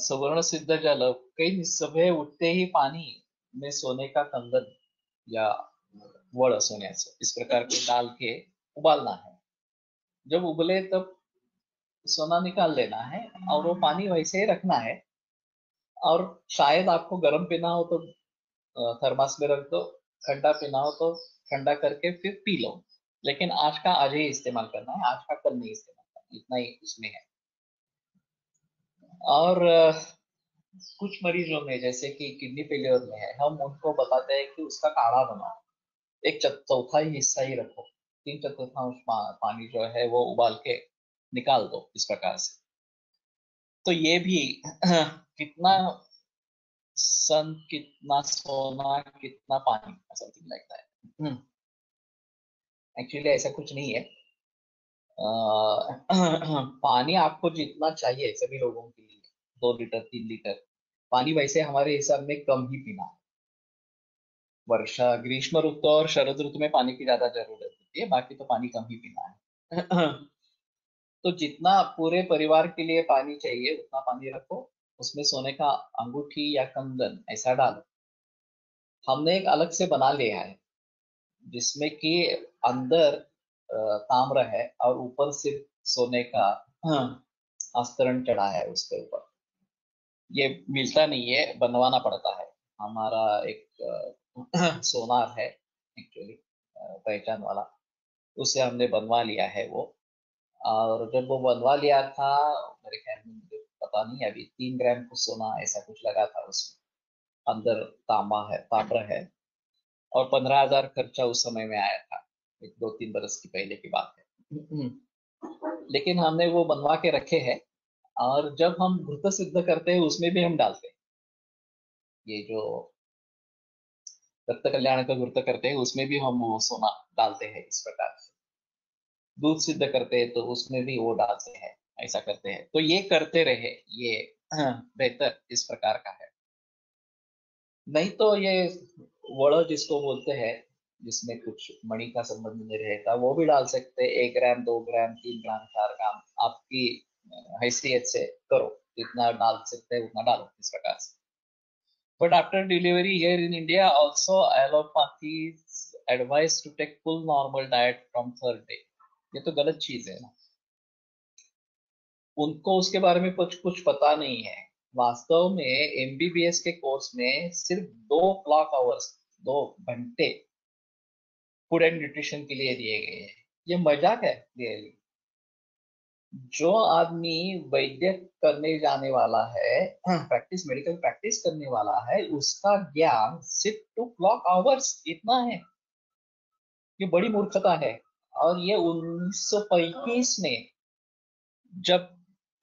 सुवर्ण सिद्ध जल, कई सुबह उठते ही पानी में सोने का कंगन या वड़ सोने इस प्रकार के डाल के उबालना है। जब उबले तब सोना निकाल लेना है और वो पानी वैसे ही रखना है। और शायद आपको गर्म पीना हो तो थर्मास में रख दो, ठंडा पीना हो तो ठंडा करके फिर पी लो। लेकिन आज का आज ही इस्तेमाल करना है, आज का कल नहीं इस्तेमाल करना, इतना ही उसमें है। और कुछ मरीजों में जैसे कि किडनी फेलियर में है, हम उनको बताते हैं कि उसका काढ़ा बनाओ, एक चौथा ही हिस्सा ही रखो, 3/4 पानी जो है वो उबाल के निकाल दो इस प्रकार से। तो ये भी कितना सन, कितना सोना, कितना पानी, समथिंग लाइक दैट। एक्चुअली ऐसा कुछ नहीं है। पानी आपको जितना चाहिए सभी लोगों के लिए, 2 लीटर 3 लीटर पानी वैसे हमारे हिसाब में कम ही पीना है। वर्षा ग्रीष्म ऋतु और शरद ऋतु में पानी की ज्यादा जरूरत होती होती है, बाकी तो पानी कम ही पीना है। तो जितना पूरे परिवार के लिए पानी चाहिए उतना पानी रखो, उसमें सोने का अंगूठी या कंगन ऐसा डालो। हमने एक अलग से बना लिया है जिसमें कि अंदर ताम्र है और ऊपर सिर्फ सोने का आस्तरण चढ़ा है उसके ऊपर। ये मिलता नहीं है, बनवाना पड़ता है। हमारा एक सोनार है एक्चुअली, पहचान वाला, उससे हमने बनवा लिया है वो। और जब वो बनवा लिया था, मेरे ख्याल में, मुझे पता नहीं, अभी 3 ग्राम कुछ सोना ऐसा कुछ लगा था उसमें। अंदर तांबा है, ताम्र है। और 15,000 खर्चा उस समय में आया था, 1-2-3 बरस की पहले की बात है। लेकिन हमने वो बनवा के रखे हैं। और जब हम घृत सिद्ध करते हैं उसमें भी हम डालते हैं ये जो रक्त कल्याण का घृत करते हैं, उसमें भी हम वो सोना डालते हैं इस प्रकार से। दूध सिद्ध करते हैं तो उसमें भी वो डालते हैं, ऐसा करते हैं। तो ये करते रहे, ये बेहतर इस प्रकार का है। नहीं तो ये वड़ जिसको बोलते हैं, जिसमें कुछ मणि का संबंध नहीं रहता, वो भी डाल सकते हैं। 1 ग्राम, 2 ग्राम, 3 ग्राम, 4 ग्राम, आपकी हैसियत से करो, जितना डाल सकते हैं उतना डालो इस प्रकार से। But after delivery here in India, also allopathy is advised to take full normal diet from third day. ये तो गलत चीज है ना। उनको उसके बारे में कुछ कुछ पता नहीं है। वास्तव में एमबीबीएस के कोर्स में सिर्फ 2 क्लॉक आवर्स, 2 घंटे फूड एंड न्यूट्रिशन के लिए दिए गए हैं। ये मजाक है रियली। जो आदमी वैद्य करने जाने वाला है, प्रैक्टिस, मेडिकल प्रैक्टिस करने वाला है, उसका ज्ञान सिर्फ 2 क्लॉक आवर्स इतना है। ये बड़ी मूर्खता है। और ये 1935 में जब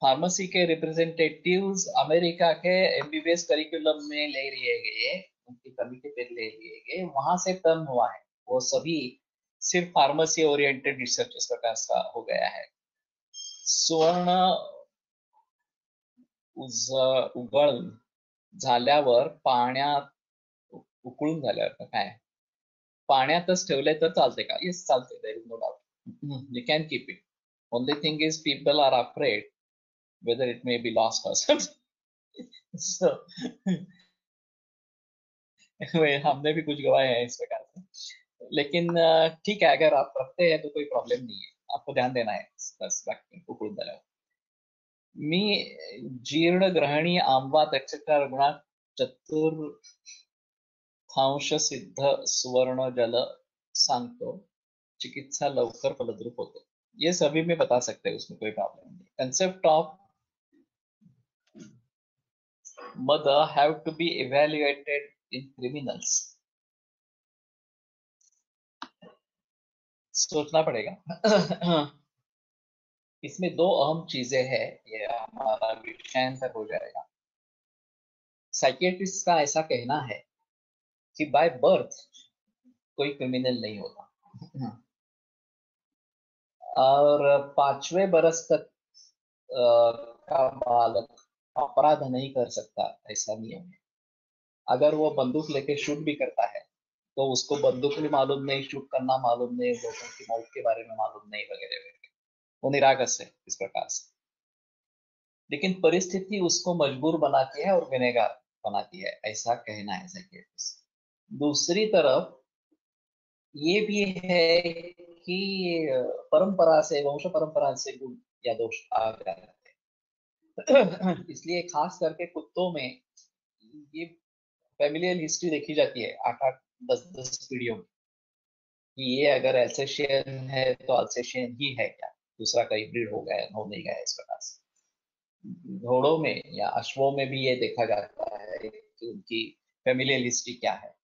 फार्मेसी के रिप्रेजेंटेटिव्स अमेरिका के एमबीबीएस करिकुलम में ले लिए गए, उनकी कमिटी पे ले लिए गए, वहां से टर्न हुआ है। वो सभी सिर्फ फार्मेसी ओरिएंटेड रिसर्च इस प्रकार का हो गया है। सुवर्ण उगळ झाल्यावर पाण्यात, उकळून झाल्यावर का काय, पाण्यातच ठेवले तर चालते का? येस, चालते, there is no doubt, you can keep it. Only thing is people are afraid whether it may be lost or something. So, हमने भी कुछ गवाए हैं इस प्रकार से। लेकिन ठीक है, अगर आप रखते हैं तो कोई प्रॉब्लम नहीं है, आपको ध्यान देना है बस, बाकी उकळून झाल्यावर। मी जीर्ण ग्रहणी आंबात एक्सेट्रा रुग्णात चतुर्थांश सिद्ध सुवर्ण जल सांगतो, चिकित्सा लवकर फलद्रूप होते। ये सभी में बता सकते हैं, उसमें कोई प्रॉब्लम नहीं। Concept of mother have to be evaluated in criminals. सोचना पड़ेगा। इसमें 2 अहम चीजें हैं, ये हमारा विषयांतर हो जाएगा। साइकियाट्रिस्ट का ऐसा कहना है कि बाय बर्थ कोई क्रिमिनल नहीं होता, और 5वें बरस तक का बालक अपराध नहीं कर सकता, ऐसा नियम है। अगर वो बंदूक लेके शूट भी करता है तो उसको बंदूक भी मालूम नहीं, शूट करना मालूम नहीं, लोगों की मौत के बारे में मालूम नहीं, वगैरह वगैरह, वो निराकस है इस प्रकार से। लेकिन परिस्थिति उसको मजबूर बनाती है और गुनहगार बनाती है, ऐसा कहना है साइकियाट्रिस्ट। दूसरी तरफ ये भी है कि परंपरा से, वंश परंपरा से गुण या दोष आ जाते हैं। इसलिए खास करके कुत्तों में ये फैमिलियल हिस्ट्री देखी जाती है 8-8, 10-10 पीढ़ियों की, कि ये अगर एल्सेशियन है तो एल्सेशियन ही है क्या, दूसरा कहीं ब्रीड हो गया, हो नहीं गया, इस प्रकार से। घोड़ों में या अश्वों में भी ये देखा जाता है कि उनकी फैमिलियल हिस्ट्री क्या है।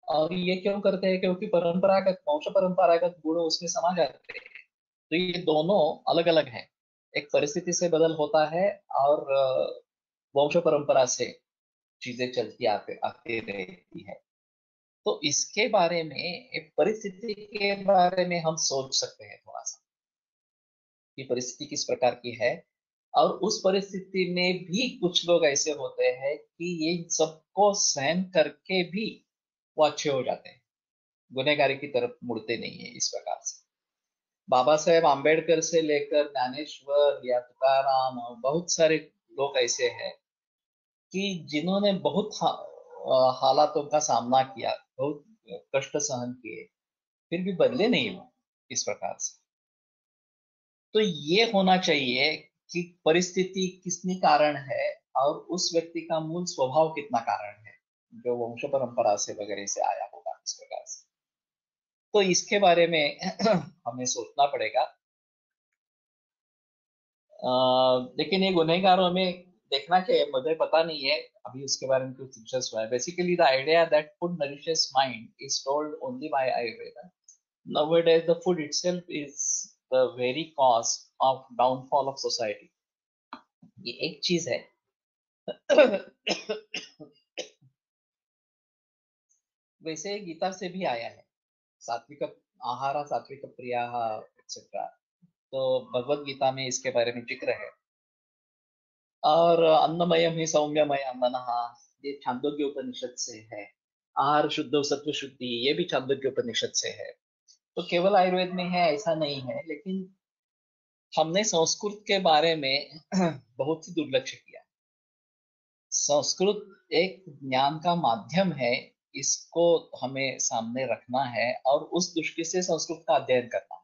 और ये क्यों करते हैं? क्योंकि परंपरागत, वंश परंपरागत गुण उसमें समा जाते हैं। तो ये दोनों अलग अलग हैं। एक परिस्थिति से बदल होता है, और वंश परंपरा से चीजें चलती आते आती रहती है। तो इसके बारे में, एक परिस्थिति के बारे में हम सोच सकते हैं थोड़ा सा, कि परिस्थिति किस प्रकार की है। और उस परिस्थिति में भी कुछ लोग ऐसे होते हैं कि ये सबको सहन करके भी वो अच्छे हो जाते हैं। गुनहगारी की तरफ मुड़ते नहीं है इस प्रकार से। बाबा साहेब आम्बेडकर से लेकर ज्ञानेश्वर या तुकाराम और बहुत सारे लोग ऐसे हैं कि जिन्होंने बहुत हालातों का सामना किया, बहुत कष्ट सहन किए, फिर भी बदले नहीं वो इस प्रकार से। तो ये होना चाहिए कि परिस्थिति कितनी कारण है और उस व्यक्ति का मूल स्वभाव कितना कारण है, जो वंश परंपरा से वगैरह से आया होगा इस प्रकार से। तो इसके बारे में हमें सोचना पड़ेगा। लेकिन ये गुनहगारों में देखना चाहिए, मुझे पता नहीं है अभी उसके बारे में कुछ दिलचस्प है। Basically the idea that food nourishes mind is told only by Ayurveda. Nowadays the food itself is the very cause of downfall of society। ये एक चीज है। वैसे गीता से भी आया है, सात्विक आहार सात्विक प्रिया एक्सेट्रा। तो भगवत गीता में इसके बारे में जिक्र है। और अन्नमयम ही सौम्यमय मनः, ये छांदोग्य उपनिषद से है। आहार शुद्ध सत्व शुद्धि, ये भी छांदोग्य उपनिषद से है। तो केवल आयुर्वेद में है ऐसा नहीं है, लेकिन हमने संस्कृत के बारे में बहुत ही दुर्लक्ष्य किया। संस्कृत एक ज्ञान का माध्यम है, इसको हमें सामने रखना है और उस दृष्टि से संस्कृत का अध्ययन करना है।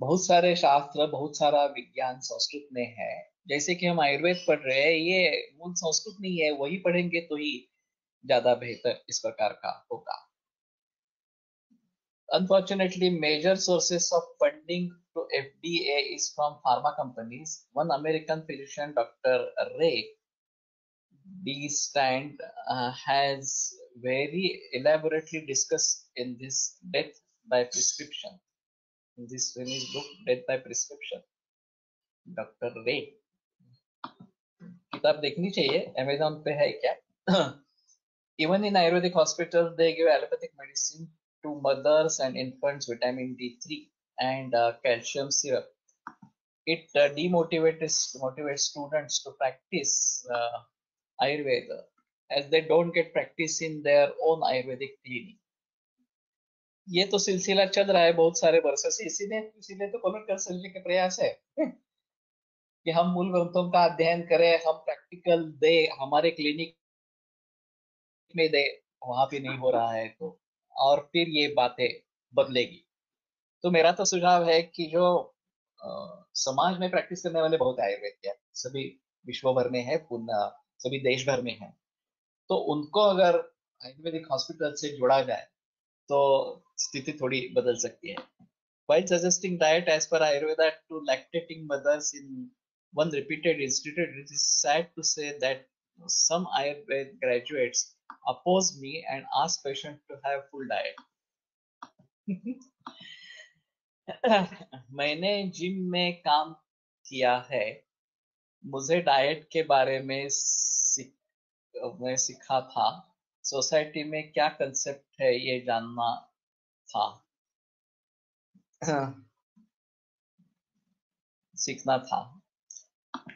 बहुत सारे शास्त्र, बहुत सारा विज्ञान संस्कृत में है। जैसे कि हम आयुर्वेद पढ़ रहे हैं, ये मूल संस्कृत नहीं है, वही पढ़ेंगे तो ही ज्यादा बेहतर इस प्रकार का होगा। Unfortunately, major sources of funding to FDA is from pharma companies. One American physician, Dr. Ray D. Stand, has very elaborately discussed in this Death by Prescription, in his book Death by Prescription, Dr. Ray। किताब देखनी चाहिए, Amazon पे है क्या। Even in Ayurvedic hospitals, they give allopathic medicine to mothers and infants, vitamin D3 and calcium syrup। It motivates students to practice Ayurveda, as they don't get practice in their own Ayurvedic clinic। ये तो सिलसिला चल रहा है बहुत सारे वर्षों से, इसीलिए तो कॉमन कंसल्टिंग के प्रयास है कि हम मूल ग्रंथों का अध्ययन करें, हम प्रैक्टिकल दे, हमारे क्लिनिक में दे, वहां भी नहीं हो रहा है तो, और फिर ये बातें बदलेगी। तो मेरा तो सुझाव है कि जो समाज में प्रैक्टिस करने वाले बहुत आयुर्वेद के सभी विश्व भर में है, पूर्ण सभी देश भर में है, तो उनको अगर आयुर्वेदिक हॉस्पिटल से जोड़ा जाए तो स्थिति थोड़ी बदल सकती है। While suggesting diet as per Ayurveda to lactating mothers in one repeated institute, it is sad to say that some Ayurveda graduates oppose me and ask patients to have full diet। मैंने gym में काम किया है, मुझे diet के बारे में मैं सीखा था, सोसाइटी में क्या कंसेप्ट है ये जानना था, सीखना था।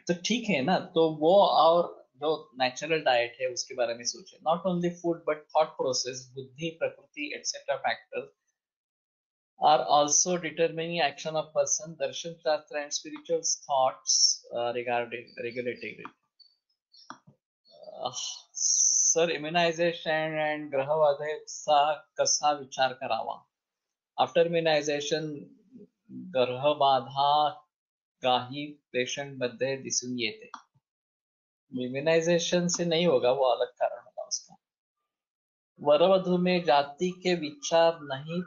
तो ठीक है ना, तो वो और जो नेचुरल डाइट है उसके बारे में सोचे। Not only food but thought process, बुद्धि, प्रकृति etcetera factors are also determining action of person। Darshan Shastra and spiritual thoughts regarding regulating it। Sir, immunisation and ग्रहबाधेचा कसा विचार करावा? आफ्टर इम्युनायझेशन ग्रहबाधा काही पेशंट मध्ये दिसून येते। इम्युनाइजेशन से नहीं होगा, वो अलग कारण होगा उसका। वरवधु में जाति के विचार नहीं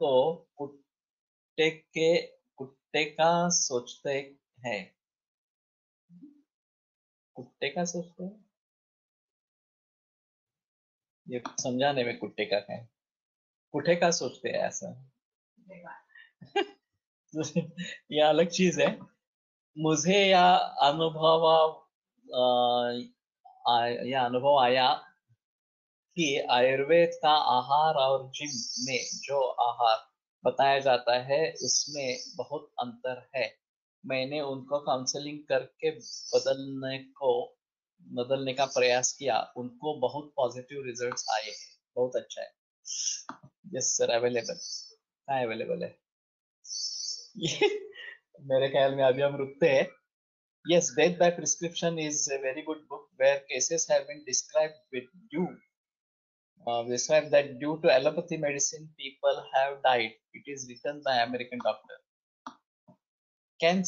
तो कुत्ते का सोचते हैं। कुत्ते का सोचते हैं, ये समझाने में कुत्ते का है, कुठे का सोचते हैं ऐसा। ये अलग चीज है। मुझे यह अनुभव आया कि आयुर्वेद का आहार और जिम में जो आहार बताया जाता है उसमें बहुत अंतर है। मैंने उनको काउंसलिंग करके बदलने का प्रयास किया, उनको बहुत पॉजिटिव रिजल्ट्स आए हैं। बहुत अच्छा है। Yes sir, available. हाँ, अवेलेबल है। ये मेरे ख्याल में अभी हम रुकते हैं। Yes, Death by Prescription is a very good book where cases have been described with you. Described that due to allopathy medicine, people have died. It is written by American doctor. Can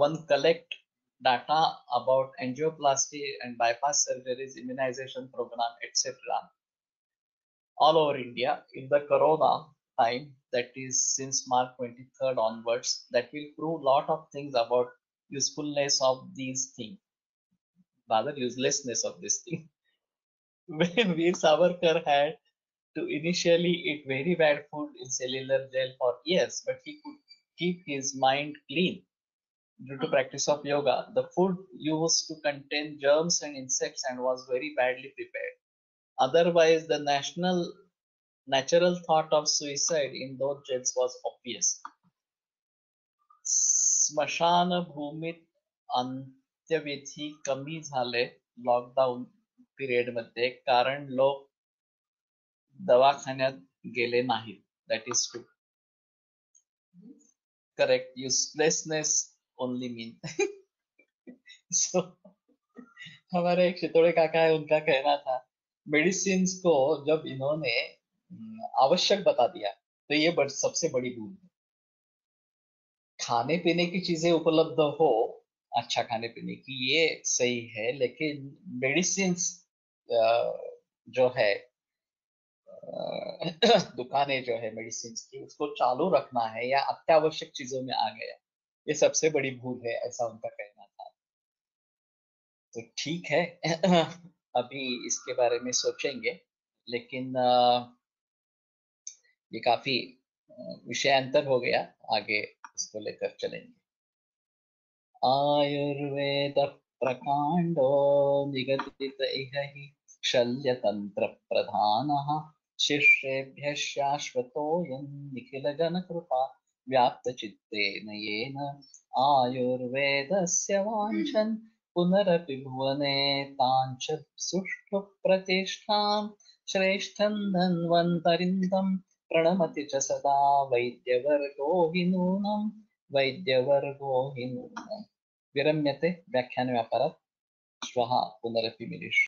one collect data about angioplasty and bypass surgeries, immunization program, etc. all over India in the corona time, that is since March 23rd onwards, that will prove lot of things about usefulness of these things, rather uselessness of this thing. When Veer Savarkar had to initially eat very bad food in cellular jail for years, but he could keep his mind clean due to practice of yoga. The food used to contain germs and insects and was very badly prepared. Otherwise, the natural thought of suicide in those jails was obvious. स्मशानभूमीत अंत्यविधी कमी झाले lockdown period मध्ये, कारण लोक दवाखान्यात गेले नाहीत. That is true. Correct. Uselessness only mean. So हमारे एक चितौड़े काका है, उनका कहना था मेडिसिन को जब इन्होंने आवश्यक बता दिया तो ये सबसे बड़ी भूल है. खाने पीने की चीजें उपलब्ध हो, अच्छा खाने पीने की, ये सही है, लेकिन मेडिसिन जो है, दुकानें जो है मेडिसिन की, उसको चालू रखना है या अत्यावश्यक चीजों में आ गया, ये सबसे बड़ी भूल है, ऐसा उनका कहना था. तो ठीक है. अभी इसके बारे में सोचेंगे, लेकिन ये काफी विषयांतर हो गया, आगे इसको लेकर चलेंगे. आयुर्वेद प्रकांडो निगदित इह हि शल्यतंत्र प्रधानः, शिष्येभ्यः शाश्वतोऽयं निखिल जनकृपा व्याप्त चित्तेन येन आयुर्वेदस्य वाञ्छन् पुनरपि भुवने ताञ्च सुष्ठु प्रतिष्ठां श्रेष्ठं धन्वन्तरिन्दं प्रणमति च सदा वैद्यवर्गो हि नूनम् वैद्यवर्गो हि नूनम्. विरम्यते व्याख्यानव्यापारात्. श्वः पुनरपि मिलिष्यामः.